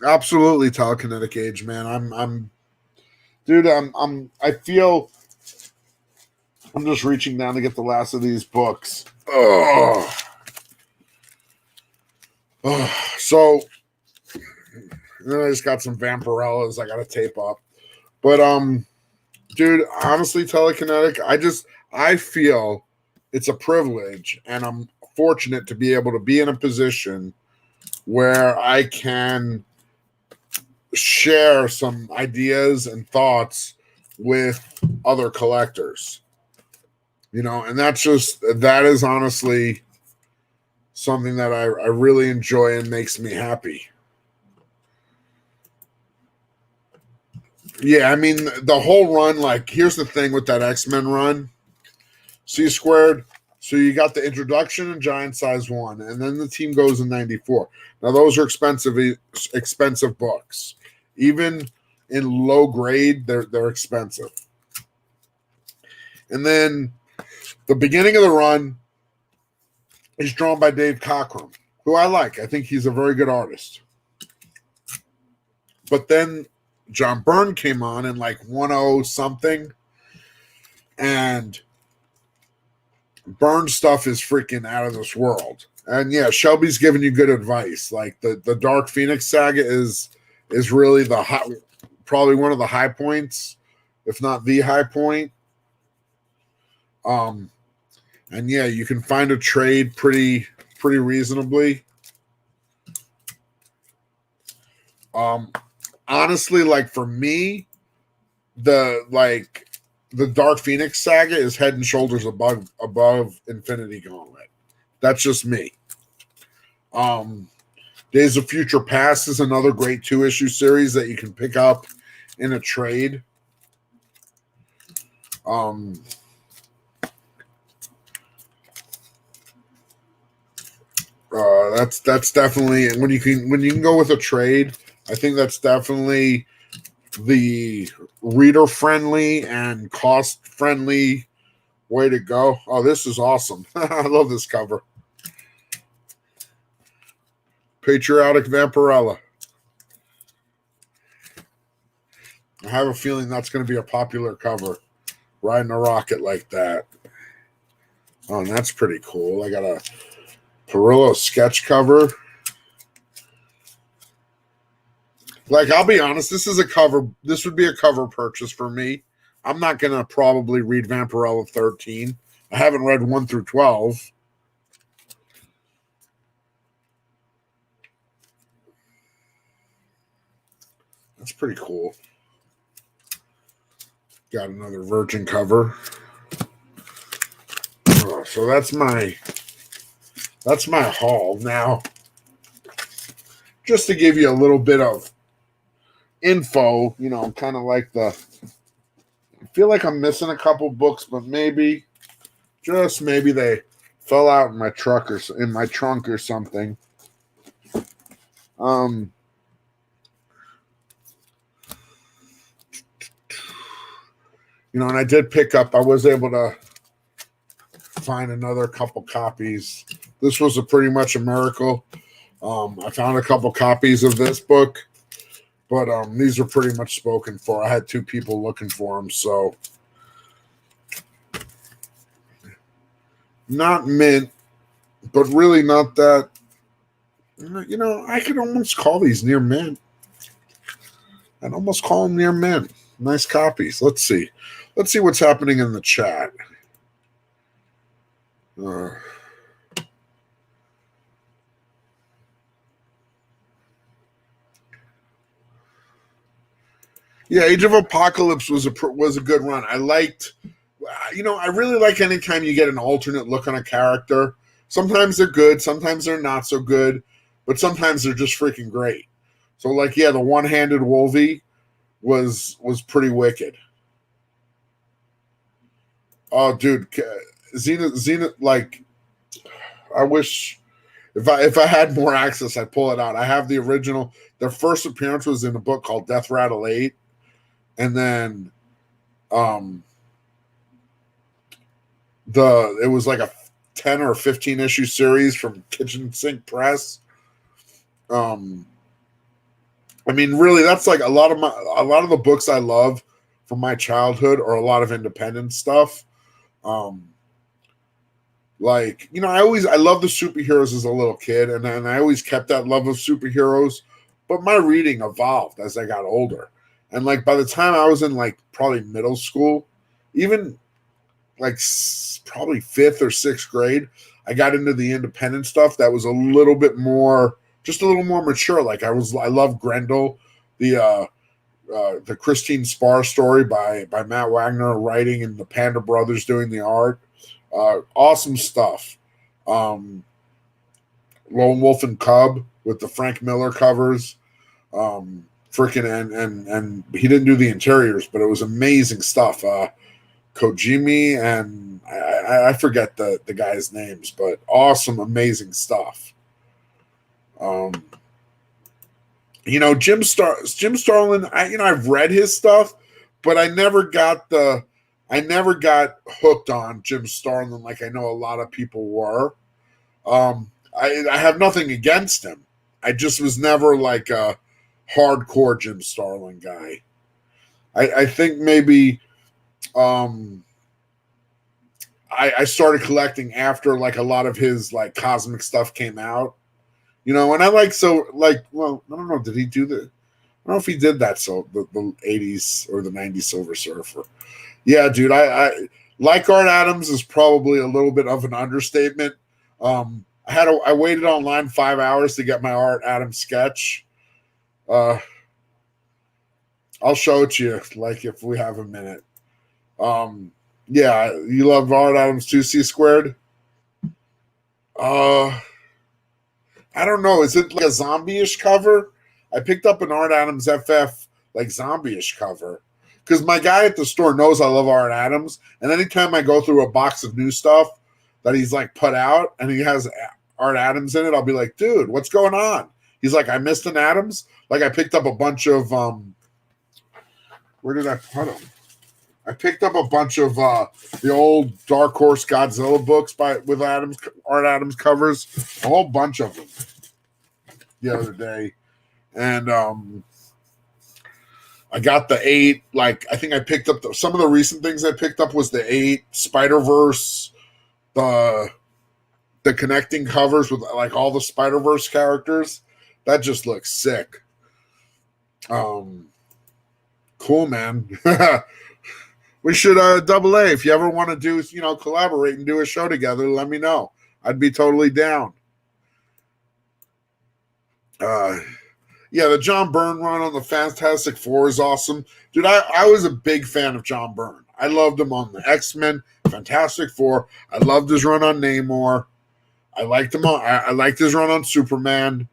Absolutely, telekinetic age, man. I feel I'm just reaching down to get the last of these books. Oh. So then I just got some Vampirellas I got to tape up. But dude, honestly, telekinetic, I feel it's a privilege and I'm fortunate to be able to be in a position where I can share some ideas and thoughts with other collectors. And that is honestly something that I really enjoy and makes me happy. Yeah, I mean, the whole run, like, here's the thing with that X-Men run, C squared. So you got the introduction in Giant Size 1, and then the team goes in 94. Now, those are expensive books. Even in low grade, they're expensive. And then the beginning of the run is drawn by Dave Cockrum, who I like. I think he's a very good artist. But then John Byrne came on in like 10 something, and Byrne stuff is freaking out of this world. And yeah, Shelby's giving you good advice. Like the Dark Phoenix saga is really probably one of the high points, if not the high point. And yeah, you can find a trade pretty reasonably. Honestly, like for me, the Dark Phoenix saga is head and shoulders above Infinity Gauntlet. That's just me. Days of Future Past is another great 2-issue series that you can pick up in a trade. That's definitely when you can go with a trade. I think that's definitely the reader friendly and cost friendly way to go. Oh, this is awesome! I love this cover. Patriotic Vampirella. I have a feeling that's going to be a popular cover. Riding a rocket like that. Oh, and that's pretty cool. I got a Perillo sketch cover. Like, I'll be honest, this would be a cover purchase for me. I'm not going to probably read Vampirella 13. I haven't read 1 through 12. That's pretty cool. Got another Virgin cover. Oh, so that's my haul. Now, just to give you a little bit of info, kind of like I feel like I'm missing a couple books, but maybe, just maybe they fell out in my trunk or something. And I did pick up, I was able to find another couple copies. This was pretty much a miracle. I found a couple copies of this book, but these are pretty much spoken for. I had 2 people looking for them, so not mint, but really not that. I could almost call these near mint. I'd almost call them near mint. Nice copies. Let's see what's happening in the chat. Yeah, Age of Apocalypse was a good run. I liked, I really like anytime you get an alternate look on a character. Sometimes they're good, sometimes they're not so good, but sometimes they're just freaking great. So, like, yeah, the one-handed Wolvie was pretty wicked. Oh, dude, Xena, like, I wish if I had more access, I'd pull it out. I have the original. Their first appearance was in a book called Death Rattle 8. And then it was like a 10 or 15 issue series from Kitchen Sink Press. I mean, really, that's like a lot of the books I love from my childhood or a lot of independent stuff. Like, I love the superheroes as a little kid, and I always kept that love of superheroes, but my reading evolved as I got older. And like by the time I was in like probably middle school, even like probably 5th or 6th grade, I got into the independent stuff that was a little bit more just a little more mature. Like I love Grendel, the Christine Spar story by Matt Wagner writing and the Panda Brothers doing the art. Awesome stuff. Lone Wolf and Cub with the Frank Miller covers. Freaking and he didn't do the interiors, but it was amazing stuff. Kojimi and I forget the guys' names, but awesome, amazing stuff. Jim Starlin. I've read his stuff, but I never got hooked on Jim Starlin like I know a lot of people were. I have nothing against him. I just was never like a hardcore Jim Starlin guy. I think maybe I started collecting after like a lot of his like cosmic stuff came out. And I well, I don't know, did he do the I don't know if he did that the 80s or the 90s Silver Surfer. Yeah, dude, I like Art Adams is probably a little bit of an understatement. I waited online 5 hours to get my Art Adams sketch. I'll show it to you, like if we have a minute. Yeah, you love Art Adams 2C squared? I don't know. Is it like a zombie-ish cover? I picked up an Art Adams FF like zombie-ish cover because my guy at the store knows I love Art Adams, and anytime I go through a box of new stuff that he's like put out and he has Art Adams in it, I'll be like, dude, what's going on? He's like, I missed an Adams. Like I picked up a bunch of where did I put them? I picked up a bunch of the old Dark Horse Godzilla books with Art Adams covers, a whole bunch of them the other day, and I got the 8. Like I think I picked up some of the recent things I picked up was the 8 Spider-Verse, the connecting covers with like all the Spider-Verse characters. That just looks sick. Cool, man. We should double A. If you ever want to do, collaborate and do a show together, let me know. I'd be totally down. Yeah, the John Byrne run on the Fantastic Four is awesome. Dude, I was a big fan of John Byrne. I loved him on the X-Men, Fantastic Four. I loved his run on Namor. I liked him I liked his run on Superman.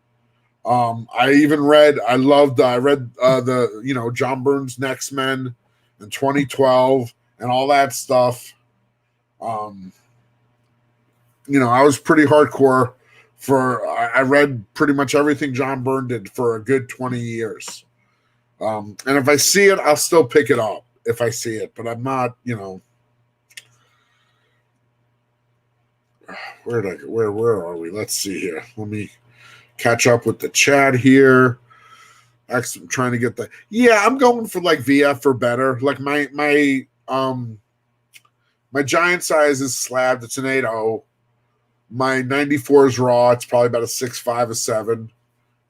I read the John Byrne's Next Men in 2012 and all that stuff. I was pretty hardcore I read pretty much everything John Byrne did for a good 20 years. And if I see it, I'll still pick it up if I see it, but I'm not, where are we? Let's see here. Let me catch up with the chat here. Actually, I'm trying to get the. Yeah, I'm going for like VF or better. Like my giant size is slabbed. It's an 8.0. My 94 is raw. It's probably about a 6.5, a 7.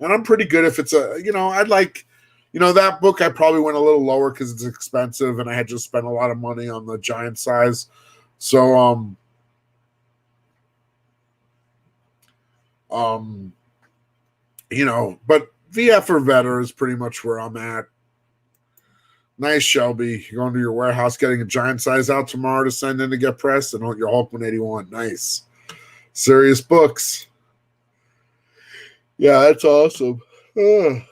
And I'm pretty good if it's I'd like, that book I probably went a little lower because it's expensive and I had just spent a lot of money on the giant size. So but VF or better is pretty much where I'm at. Nice, Shelby. You're going to your warehouse, getting a giant size out tomorrow to send in to get pressed, and your Hulk 181. Nice. Serious books. Yeah, that's awesome. Maybe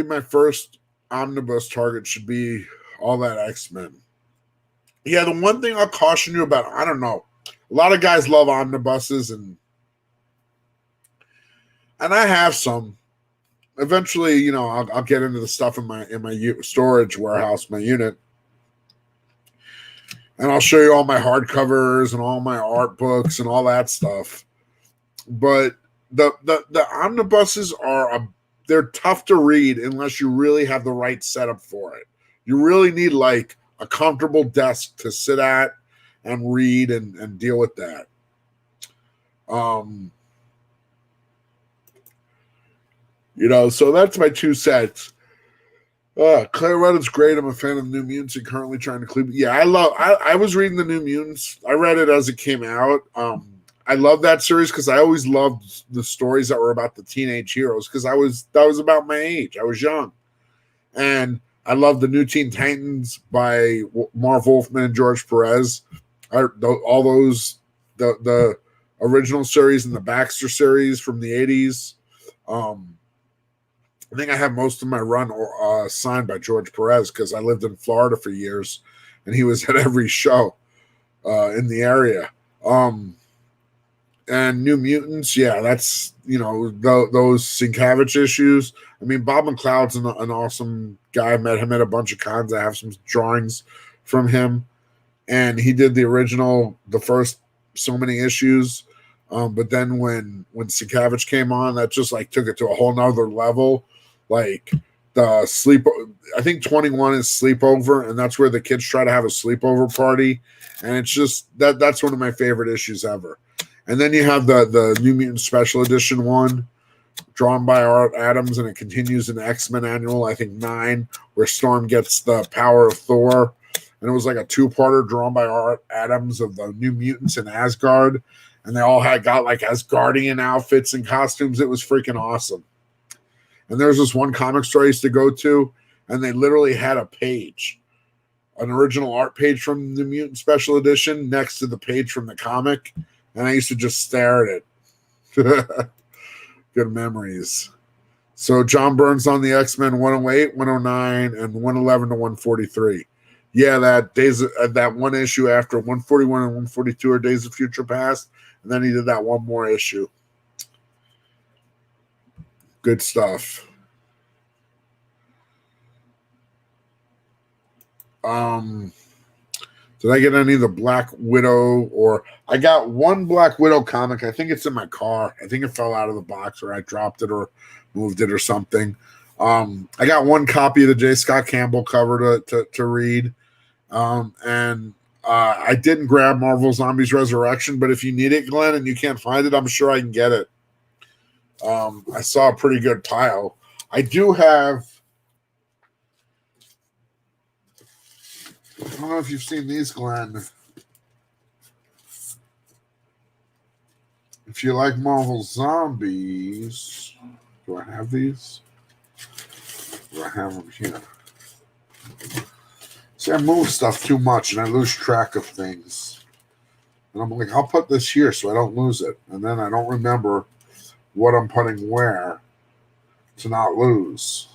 my first omnibus target should be all that X-Men. Yeah, the one thing I'll caution you about, I don't know. A lot of guys love omnibuses, and I have some. Eventually, I'll get into the stuff in my storage warehouse, my unit, and I'll show you all my hardcovers and all my art books and all that stuff. But the omnibuses they're tough to read unless you really have the right setup for it. You really need like a comfortable desk to sit at and read and deal with that. So that's my 2 cents. Claire Reddit's great. I'm a fan of the New Mutants and currently trying to clean. Yeah, I was reading the New Mutants. I read it as it came out. I love that series because I always loved the stories that were about the teenage heroes because that was about my age. I was young, and I love the New Teen Titans by Marv Wolfman and George Perez. All those the original series and the Baxter series from the 80s. I think I have most of my run signed by George Perez because I lived in Florida for years, and he was at every show in the area. And New Mutants, yeah, that's those Sienkiewicz issues. I mean, Bob McLeod's an awesome guy. I met him at a bunch of cons. I have some drawings from him, and he did the first so many issues. But then when Sienkiewicz came on, that just like took it to a whole nother level. Like the sleep, I think 21 is sleepover, and that's where the kids try to have a sleepover party, and it's just that's one of my favorite issues ever. And then you have the New Mutant Special Edition one, drawn by Art Adams, and it continues in X-Men Annual, I think 9, where Storm gets the power of Thor. And it was like a 2-parter drawn by Art Adams of the New Mutants in Asgard. And they all got like Asgardian outfits and costumes. It was freaking awesome. And there was this one comic store I used to go to, and they literally had a page, an original art page from the Mutant Special Edition next to the page from the comic. And I used to just stare at it. Good memories. So John Byrne's on the X-Men 108, 109, and 111 to 143. Yeah, that one issue after 141 and 142 are Days of Future Past, and then he did that one more issue. Good stuff. Did I get any of the Black Widow? Or I got one Black Widow comic. I think it's in my car. I think it fell out of the box, or I dropped it or moved it or something. I got one copy of the J. Scott Campbell cover to read. And I didn't grab Marvel Zombies Resurrection, but if you need it, Glenn, and you can't find it, I'm sure I can get it. I saw a pretty good pile. I do have, I don't know if you've seen these, Glenn. If you like Marvel Zombies, do I have these? Do I have them here? See, I move stuff too much and I lose track of things. And I'm like, I'll put this here so I don't lose it. And then I don't remember what I'm putting where to not lose.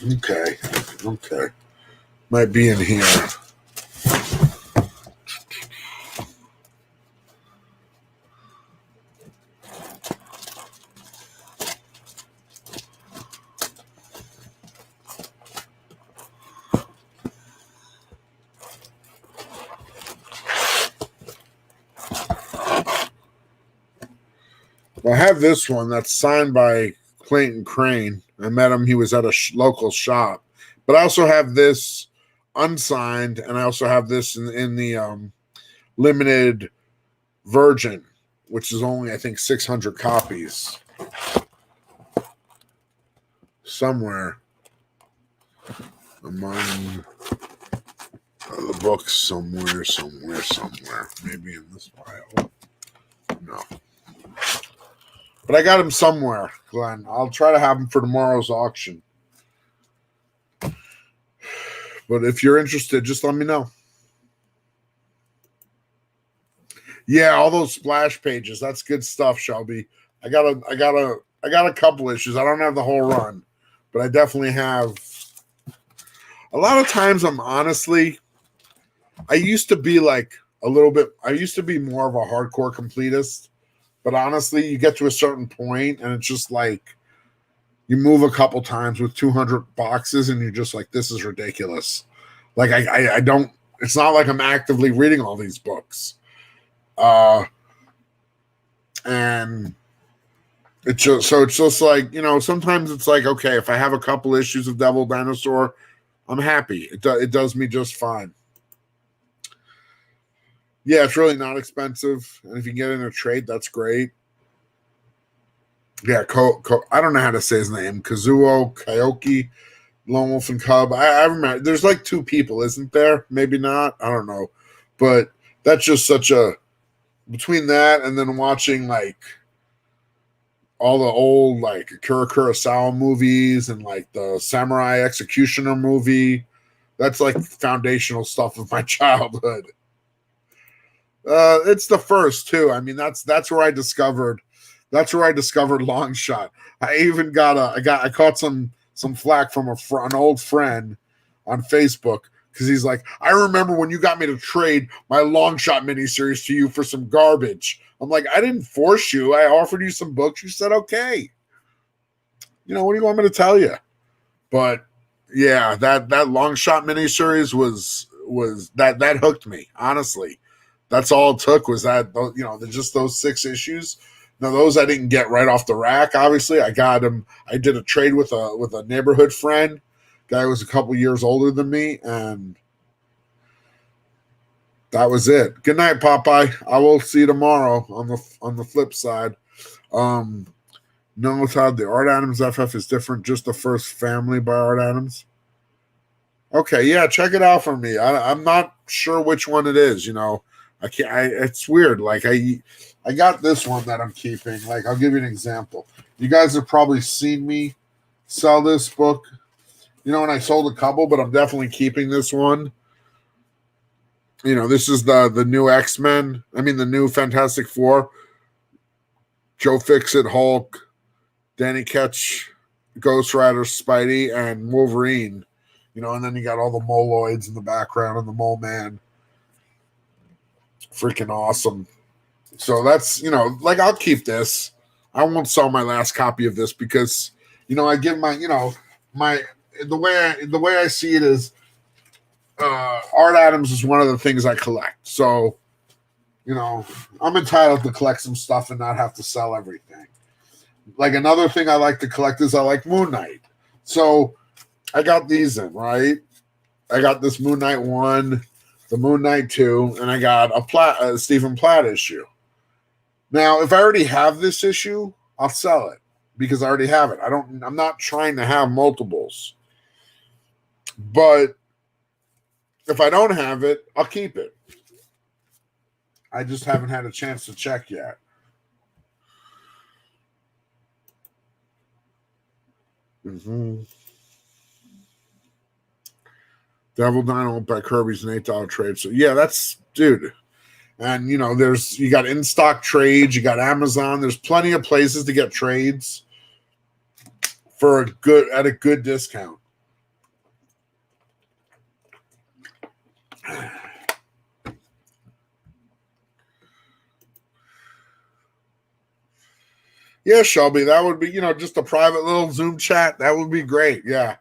Okay. Might be in here. I have this one that's signed by Clayton Crane. I met him. He was at a local shop. But I also have this unsigned, and I also have this in the limited version, which is only, I think, 600 copies. Somewhere among the books, somewhere. Maybe in this pile. No. But I got him somewhere, Glenn. I'll try to have him for tomorrow's auction. But if you're interested, just let me know. Yeah, all those splash pages. That's good stuff, Shelby. I got a couple issues. I don't have the whole run, but I definitely have. A lot of times I used to be like I used to be more of a hardcore completist. But honestly, you get to a certain point, and it's just like you move a couple times with 200 boxes, and you're just like, this is ridiculous. Like I don't. It's not like I'm actively reading all these books, and it's just like, sometimes it's like, okay, if I have a couple issues of Devil Dinosaur, I'm happy. It does me just fine. Yeah, it's really not expensive, and if you get in a trade, that's great. Yeah, I don't know how to say his name. Kazuo, Kaioki, Lone Wolf and Cub. I remember there's like 2 people, isn't there? Maybe not. I don't know, but that's just such a, between that and then watching like all the old like Akira Kurosawa movies and like the Samurai Executioner movie, that's like foundational stuff of my childhood. It's the first too. I mean, that's where I discovered Long Shot. I even I caught some flack from an old friend on Facebook because he's like, I remember when you got me to trade my Long Shot miniseries to you for some garbage. I'm like, I didn't force you. I offered you some books. You said okay. You know, what do you want me to tell you? But yeah, that Long Shot miniseries was that hooked me, honestly. That's all it took was that, you know, just those 6 issues. Now those I didn't get right off the rack. Obviously, I got them. I did a trade with a neighborhood friend. Guy was a couple years older than me, and that was it. Good night, Popeye. I will see you tomorrow on the flip side. No, Todd, the Art Adams FF is different. Just the first family by Art Adams. Okay, yeah, check it out for me. I'm not sure which one it is. You know, I can't. It's weird. Like I got this one that I'm keeping. Like I'll give you an example. You guys have probably seen me sell this book. You know, and I sold a couple, but I'm definitely keeping this one. You know, this is the new X-Men. I mean, the new Fantastic Four. Joe Fixit, Hulk, Danny Ketch, Ghost Rider, Spidey, and Wolverine. You know, and then you got all the Moloids in the background and the Mole Man. Freaking awesome. So that's, you know, like I'll keep this. I won't sell my last copy of this because, you know, I give my, you know, the way I see it is Art Adams is one of the things I collect. So, you know, I'm entitled to collect some stuff and not have to sell everything. Like another thing I like to collect is I like Moon Knight. So I got these in, right? I got this Moon Knight 1, the Moon Knight 2, and I got a Stephen Platt issue. Now, if I already have this issue, I'll sell it because I already have it. I'm not trying to have multiples. But if I don't have it, I'll keep it. I just haven't had a chance to check yet. Devil Dynamite by Kirby's an $8 trade. So yeah, that's dude. And you know, you got in stock trades, you got Amazon. There's plenty of places to get trades for at a good discount. Yeah, Shelby, that would be, you know, just a private little Zoom chat. That would be great. Yeah,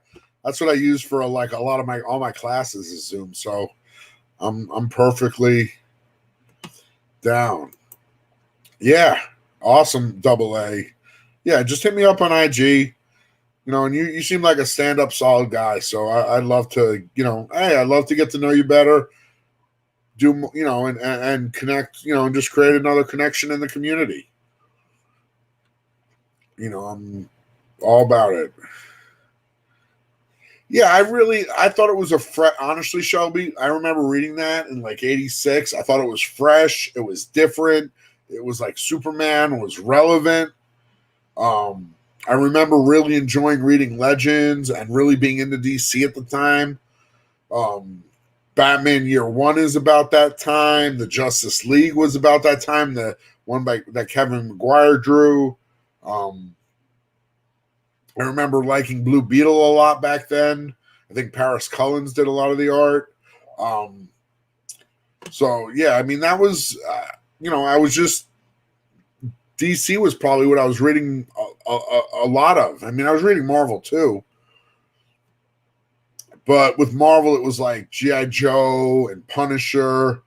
that's what I use for like a lot of all my classes is Zoom. So I'm perfectly down. Yeah, awesome. AA. Yeah, just hit me up on IG. You know, and you seem like a stand-up solid guy. So I'd love to, you know, hey, I'd love to get to know you better. Do, you know, and connect, you know, and just create another connection in the community. You know, I'm all about it. Yeah, I thought it was honestly, Shelby, I remember reading that in like 86. I thought it was fresh. It was different. It was like Superman was relevant. I remember really enjoying reading Legends and really being into DC at the time. Batman Year One is about that time. The Justice League was about that time. The one that Kevin Maguire drew. I remember liking Blue Beetle a lot back then. I think Paris Cullins did a lot of the art. So yeah, I mean that was, you know, I was just DC was probably what I was reading a lot of. I mean, I was reading Marvel too, but with Marvel it was like G.I. Joe and Punisher,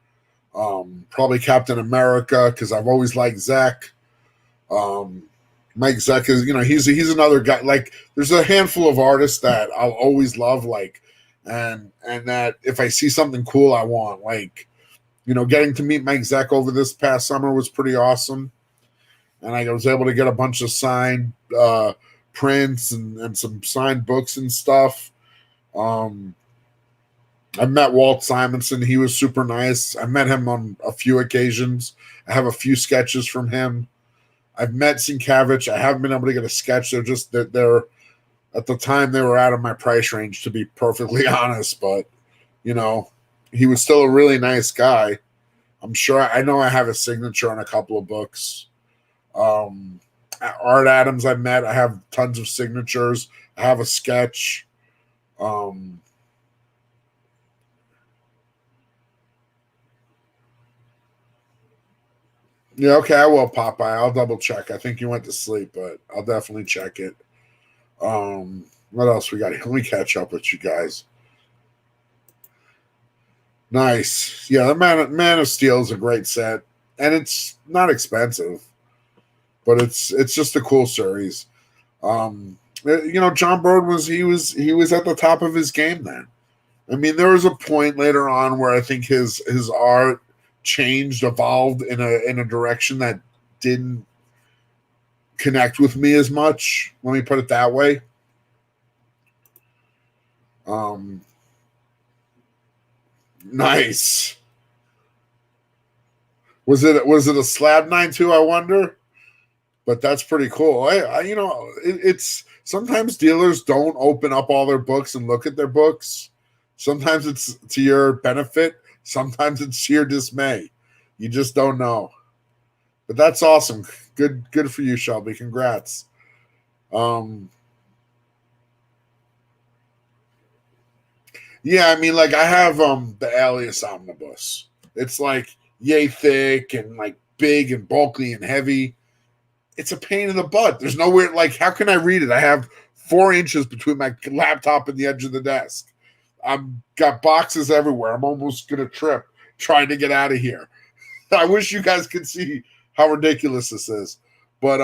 probably Captain America because I've always liked Zek. Mike Zeck is, you know, he's another guy. Like, there's a handful of artists that I'll always love, like, and that if I see something cool, I want. Like, you know, getting to meet Mike Zeck over this past summer was pretty awesome, and I was able to get a bunch of signed prints and some signed books and stuff. I met Walt Simonson. He was super nice. I met him on a few occasions. I have a few sketches from him. I've met Sienkiewicz. I haven't been able to get a sketch. They're just that they're at the time they were out of my price range, to be perfectly honest. But you know, he was still a really nice guy. I'm sure I know I have a signature on a couple of books. Um, Art Adams I met. I have tons of signatures. I have a sketch. Um, yeah, okay, I will pop by. I'll double check. I think you went to sleep, but I'll definitely check it. What else we got? Let me catch up with you guys. Nice. Yeah, the Man of Steel is a great set, and it's not expensive, but it's just a cool series. John Bird was at the top of his game then. I mean, there was a point later on where I think his art changed, evolved in a direction that didn't connect with me as much. Let me put it that way. Um, nice. Was it a slab 9 too? I wonder. But that's pretty cool. It's sometimes dealers don't open up all their books and look at their books. Sometimes it's to your benefit. Sometimes it's to your dismay. You just don't know. But that's awesome. Good for you, Shelby. Congrats. Um, yeah, I mean, like I have the Alias Omnibus. It's like yay thick and like big and bulky and heavy. It's a pain in the butt. There's nowhere like how can I read it? I have 4 inches between my laptop and the edge of the desk. I've got boxes everywhere. I'm almost gonna trip trying to get out of here. I wish you guys could see how ridiculous this is. But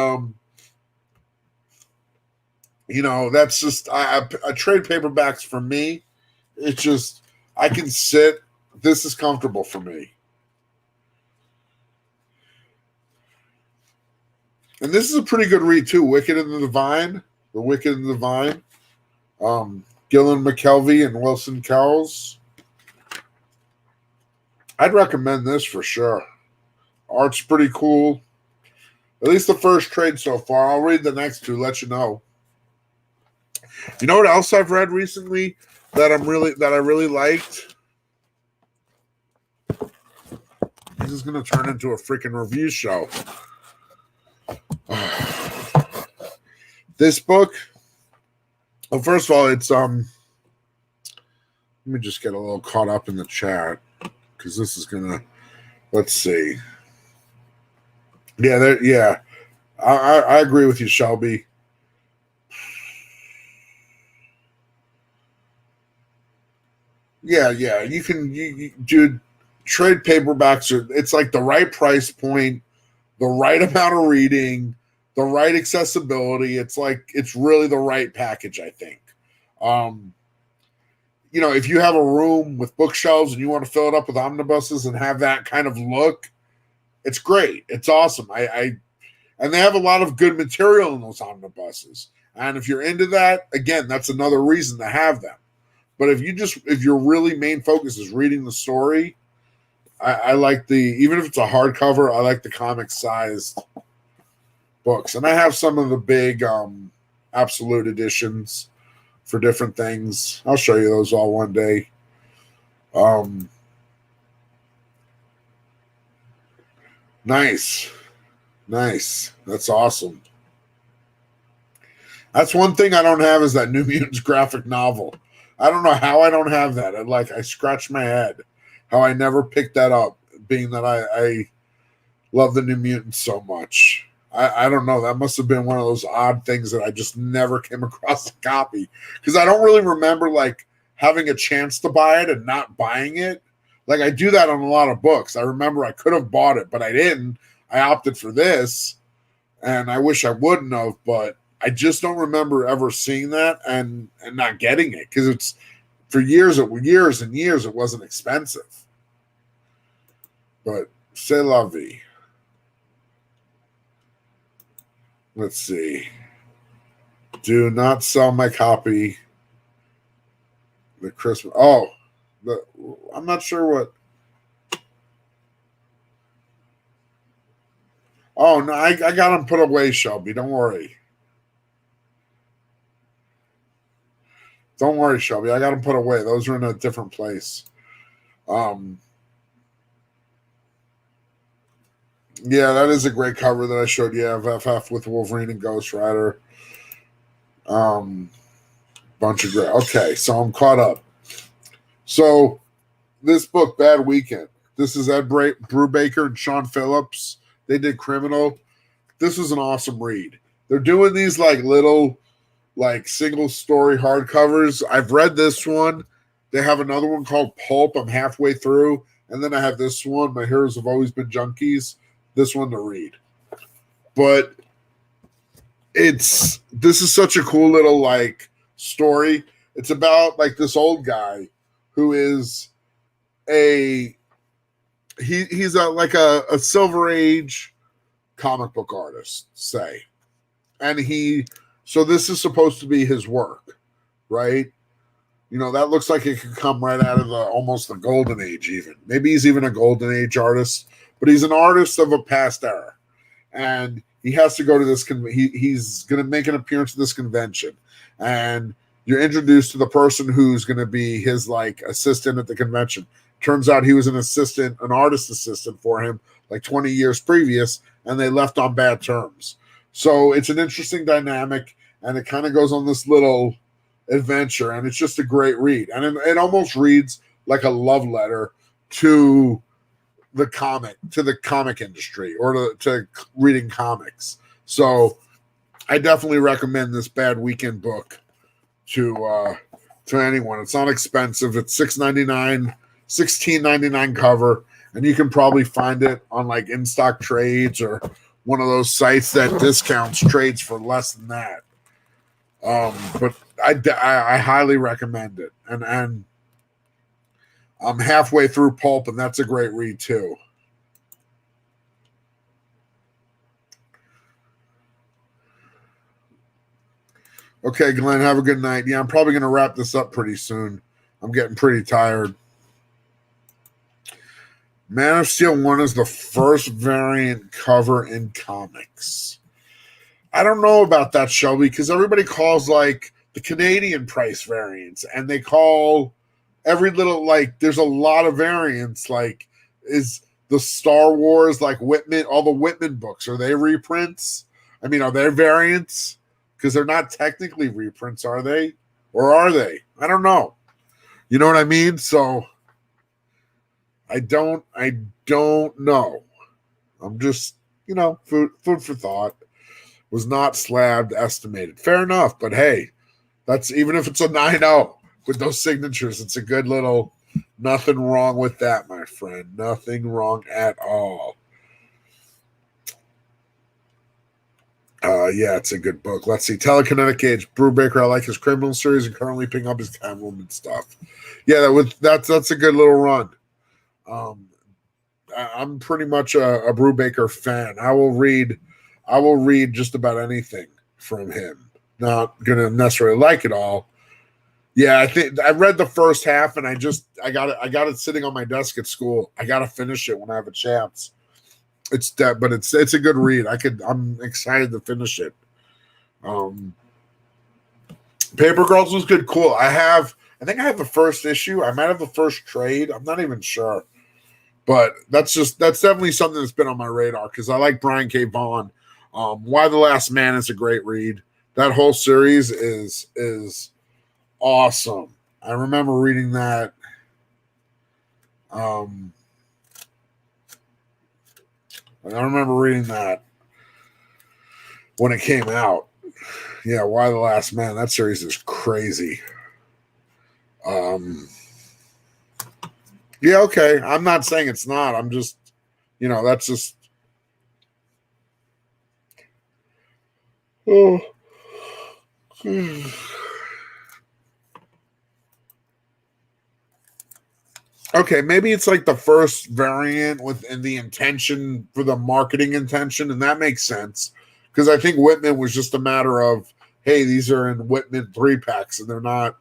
that's just I trade paperbacks for me. It's just I can sit. This is comfortable for me. And this is a pretty good read too. Wicked and the Divine. The Wicked and the Divine. Gillen McKelvey and Wilson Cowles. I'd recommend this for sure. Art's pretty cool. At least the first trade so far. I'll read the next two, let you know. You know what else I've read recently that I really liked? This is gonna turn into a freaking review show. This book. Well, first of all, it's let me just get a little caught up in the chat because this is gonna. Let's see. Yeah. I agree with you, Shelby. Yeah. Dude, trade paperbacks it's like the right price point, the right amount of reading, the right accessibility. It's really the right package, I think. Um, if you have a room with bookshelves and you want to fill it up with omnibuses and have that kind of look, it's great. It's awesome. And they have a lot of good material in those omnibuses. And if you're into that, again, that's another reason to have them. But if your really main focus is reading the story, I like even if it's a hardcover, I like the comic sized books. And I have some of the big absolute editions for different things. I'll show you those all one day. Nice. That's awesome. That's one thing I don't have is that New Mutants graphic novel. I don't know how I don't have that. I scratch my head how I never picked that up, being that I love the New Mutants so much. I don't know. That must have been one of those odd things that I just never came across a copy because I don't really remember like having a chance to buy it and not buying it. Like I do that on a lot of books. I remember I could have bought it, but I didn't. I opted for this, and I wish I wouldn't have, but I just don't remember ever seeing that and not getting it because it's for years and years it wasn't expensive. But c'est la vie. Let's see. Do not sell my copy. The Christmas. Oh, I'm not sure what. Oh no, I got them put away, Shelby. Don't worry. Don't worry, Shelby. I got them put away. Those are in a different place. Um, yeah, that is a great cover that I showed you of FF with Wolverine and Ghost Rider. Um, bunch of great. Okay, so I'm caught up. So this book, Bad Weekend. This is Ed Brubaker and Sean Phillips. They did Criminal. This was an awesome read. They're doing these like little, like single story hardcovers. I've read this one. They have another one called Pulp. I'm halfway through, and then I have this one. My heroes have always been junkies. This one to read, but this is such a cool little like story. It's about like this old guy who is he's like a Silver Age comic book artist, say, and so this is supposed to be his work, right? You know, that looks like it could come right out of almost the golden age. Even maybe he's even a golden age artist, but he's an artist of a past era, and he has to go to this. He's going to make an appearance at this convention, and you're introduced to the person who's going to be his like assistant at the convention. Turns out he was an artist assistant for him like 20 years previous, and they left on bad terms. So it's an interesting dynamic, and it kind of goes on this little adventure, and it's just a great read. And it almost reads like a love letter to the comic industry, or to reading comics. So I definitely recommend this Bad Weekend book to anyone. It's not expensive. It's $16.99 cover, and you can probably find it on like In Stock Trades or one of those sites that discounts trades for less than that. But I highly recommend it, and I'm halfway through Pulp, and that's a great read too. Okay, Glenn, have a good night. Yeah, I'm probably going to wrap this up pretty soon. I'm getting pretty tired. Man of Steel 1 is the first variant cover in comics. I don't know about that, Shelby, because everybody calls like the Canadian price variants, and they call every little, like, there's a lot of variants. Like, is the Star Wars, like Whitman, all the Whitman books, are they reprints? I mean, are they variants? Because they're not technically reprints, are they? Or are they? I don't know. You know what I mean? So I don't know. I'm just, food for thought. Was not slabbed, estimated. Fair enough, but hey, that's, even if it's a 9-0 with those signatures, it's a good little, nothing wrong with that, my friend. Nothing wrong at all. Yeah, it's a good book. Let's see. Telekinetic Age. Brubaker, I like his criminal series and currently picking up his Catwoman stuff. Yeah, that's a good little run. I'm pretty much a Brubaker fan. I will read just about anything from him. Not gonna necessarily like it all. Yeah, I think I read the first half, and I got it sitting on my desk at school. I got to finish it when I have a chance. It's a good read. I'm excited to finish it. Paper Girls was good. Cool. I think I have the first issue. I might have the first trade. I'm not even sure. But that's definitely something that's been on my radar because I like Brian K. Vaughan. Why the Last Man is a great read. That whole series is awesome. I remember reading that. I remember reading that when it came out. Yeah, Why the Last Man. That series is crazy. Yeah, okay. I'm not saying it's not. I'm just, that's just. Oh. Okay, maybe it's like the first variant within the intention for the marketing intention, and that makes sense. Because I think Whitman was just a matter of, hey, these are in Whitman 3-packs, and they're not,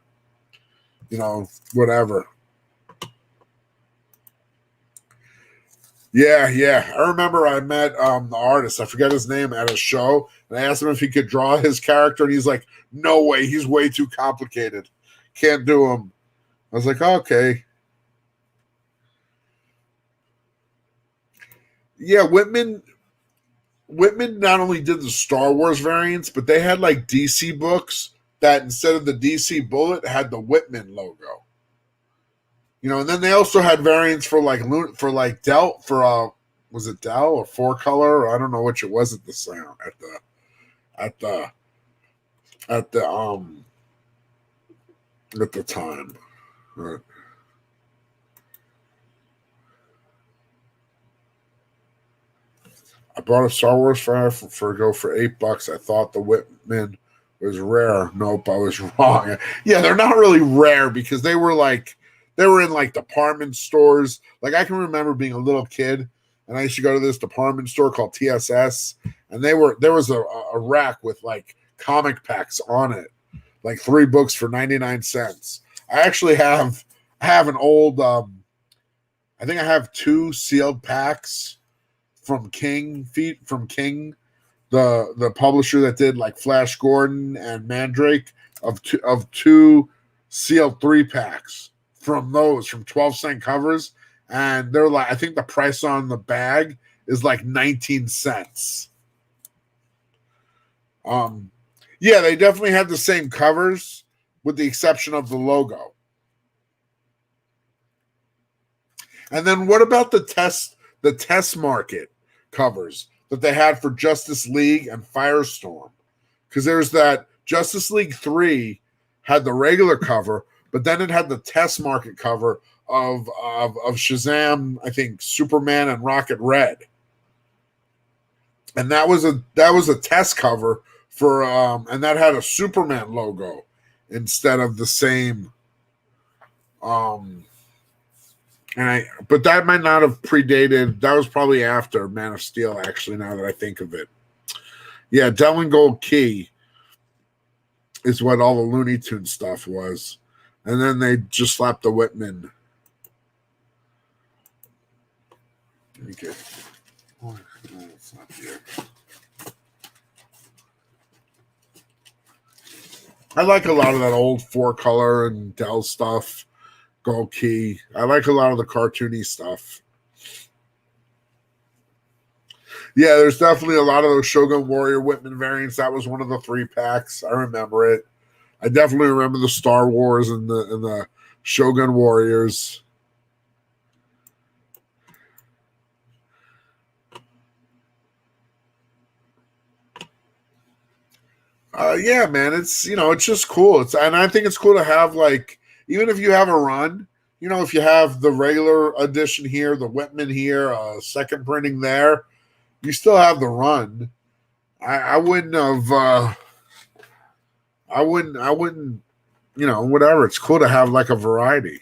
whatever. Yeah, yeah. I remember I met the artist. I forget his name at a show, and I asked him if he could draw his character, and he's like, "No way, he's way too complicated. Can't do him." I was like, "Okay." Yeah, Whitman not only did the Star Wars variants, but they had like DC books that instead of the DC bullet had the Whitman logo. And then they also had variants for like Dell for was it Dell or Four Color? Or I don't know which it was at the sound at the at the at the time. Uh, I bought a Star Wars for go for $8. I thought the Whitman was rare. Nope, I was wrong. Yeah, they're not really rare because they were in like department stores. Like I can remember being a little kid and I used to go to this department store called TSS, and there was a rack with like comic packs on it, like 3 books for 99 cents. I have an old I think I have 2 sealed packs from King, the publisher that did like Flash Gordon and Mandrake, of two sealed 3 packs from 12-cent covers, and they're like, I think the price on the bag is like 19 cents. Yeah, they definitely had the same covers with the exception of the logo. And then what about the test market covers that they had for Justice League and Firestorm? Because there's that Justice League 3 had the regular cover, but then it had the test market cover of Shazam, I think Superman and Rocket Red. And that was a test cover for and that had a Superman logo instead of the same um but that might not have predated. That was probably after Man of Steel, actually, now that I think of it. Yeah, Delvin Gold Key is what all the Looney Tune stuff was. And then they just slapped the Whitman. Okay. Oh, no, it's not here. I like a lot of that old 4-color and Dell stuff. Gold Key. I like a lot of the cartoony stuff. Yeah, there's definitely a lot of those Shogun Warrior Whitman variants. That was one of the 3 packs. I remember it. I definitely remember the Star Wars and the Shogun Warriors. Yeah, man, it's just cool. And I think it's cool to have, like, even if you have a run, if you have the regular edition here, the Whitman here, second printing there, you still have the run. I wouldn't have. I wouldn't. Whatever. It's cool to have like a variety.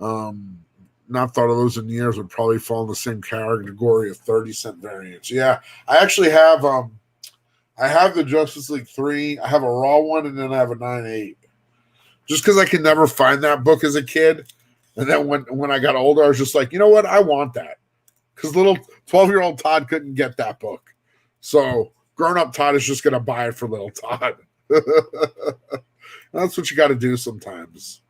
Um, Not thought of those in years would probably fall in the same category of 30-cent variants. Yeah, I actually have. I have the Justice League 3. I have a raw one, and then I have a 9/8. Just because I could never find that book as a kid, and then when I got older, I was just like, you know what, I want that. Because little 12-year-old Todd couldn't get that book, so grown-up Todd is just going to buy it for little Todd. That's what you got to do sometimes.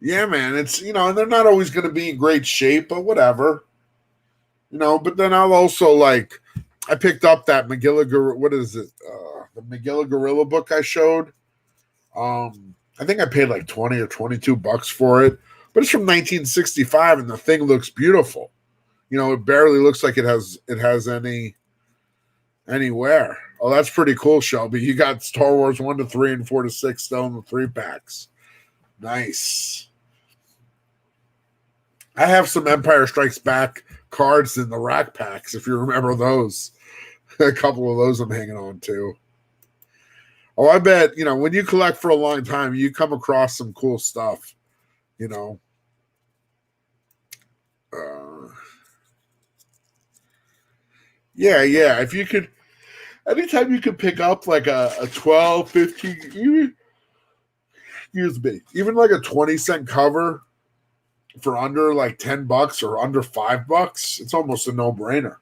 Yeah, man, and they're not always going to be in great shape, but whatever. But then I'll also like, I picked up that what is it? The Magilla Gorilla book I showed. I think I paid like 20 or $22 for it, but it's from 1965 and the thing looks beautiful. It barely looks like it has any wear. Oh, that's pretty cool, Shelby. You got Star Wars 1 to 3 and 4 to 6 still in the 3 packs. Nice. I have some Empire Strikes Back cards in the rack packs, if you remember those. A couple of those I'm hanging on to. Oh, I bet, when you collect for a long time, you come across some cool stuff, you know. Yeah. If you could, anytime you could pick up like a 12, 15, excuse me, even like a 20-cent cover for under like $10 or under $5, it's almost a no-brainer.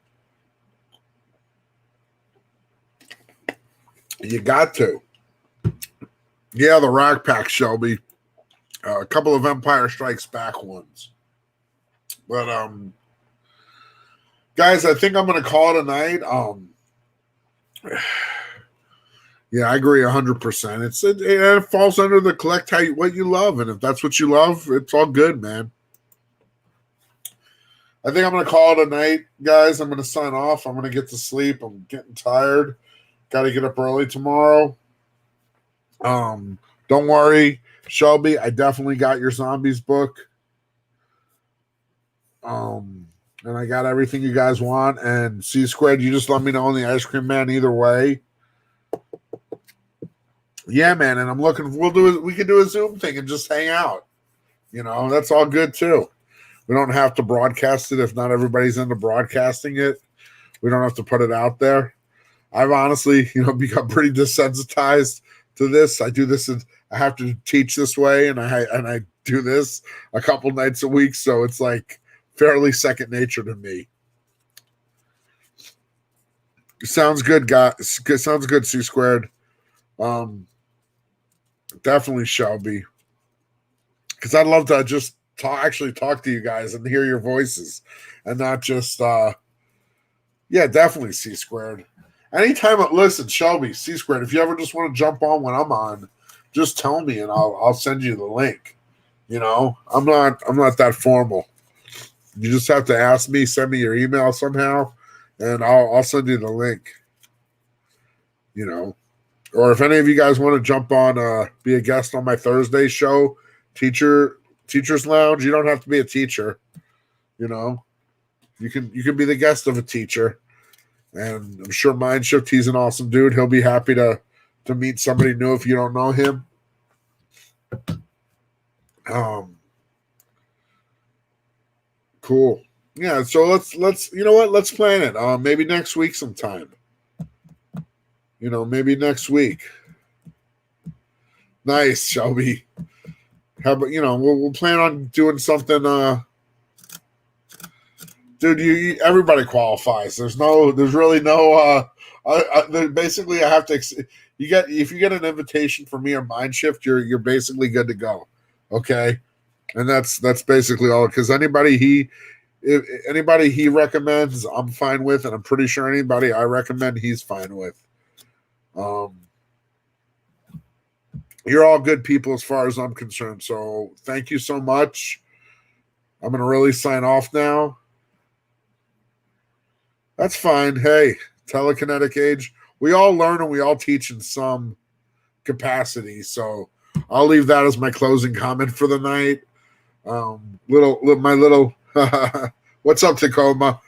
You got to. Yeah, the Rack Pack, Shelby. A couple of Empire Strikes Back ones. But guys, I think I'm gonna call it a night. Yeah, I agree 100%. It falls under the collect what you love, and if that's what you love, it's all good, man. I think I'm gonna call it a night, guys. I'm gonna sign off. I'm gonna get to sleep. I'm getting tired. Got to get up early tomorrow. Don't worry, Shelby. I definitely got your zombies book. And I got everything you guys want. And C Squared, you just let me know on the Ice Cream Man either way. Yeah, man. And I'm looking. We can do a Zoom thing and just hang out. You know, that's all good too. We don't have to broadcast it if not everybody's into broadcasting it. We don't have to put it out there. I've honestly, become pretty desensitized to this. I do this, and I have to teach this way, and I do this a couple nights a week, so it's like fairly second nature to me. Sounds good, guys. Sounds good, C Squared. Definitely Shelby, because I'd love to just actually talk to you guys and hear your voices, and not just yeah, definitely C Squared. Anytime, listen, Shelby, C Squared, if you ever just want to jump on when I'm on, just tell me and I'll send you the link. I'm not that formal. You just have to ask me, send me your email somehow, and I'll send you the link. Or if any of you guys want to jump on, be a guest on my Thursday show, Teacher's Lounge. You don't have to be a teacher. You can be the guest of a teacher. And I'm sure Mindshift, he's an awesome dude. He'll be happy to meet somebody new if you don't know him. Cool. Yeah, so let's you know what? Let's plan it. Maybe next week sometime. Maybe next week. Nice, Shelby. How about we'll plan on doing something. Dude, everybody qualifies. There's really no. Basically, I have to. If you get an invitation from me or Mindshift, you're basically good to go. Okay, and that's basically all. Because anybody he recommends, I'm fine with, and I'm pretty sure anybody I recommend, he's fine with. You're all good people as far as I'm concerned. So thank you so much. I'm gonna really sign off now. That's fine. Hey, telekinetic age. We all learn and we all teach in some capacity. So I'll leave that as my closing comment for the night. My little what's up, Tacoma?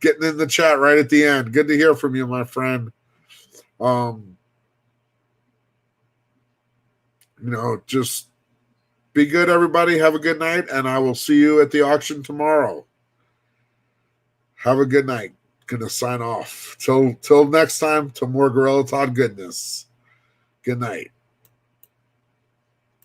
Getting in the chat right at the end. Good to hear from you, my friend. Just be good, everybody. Have a good night, and I will see you at the auction tomorrow. Have a good night. Gonna sign off. Till next time, to more Gorilla Todd goodness. Good night.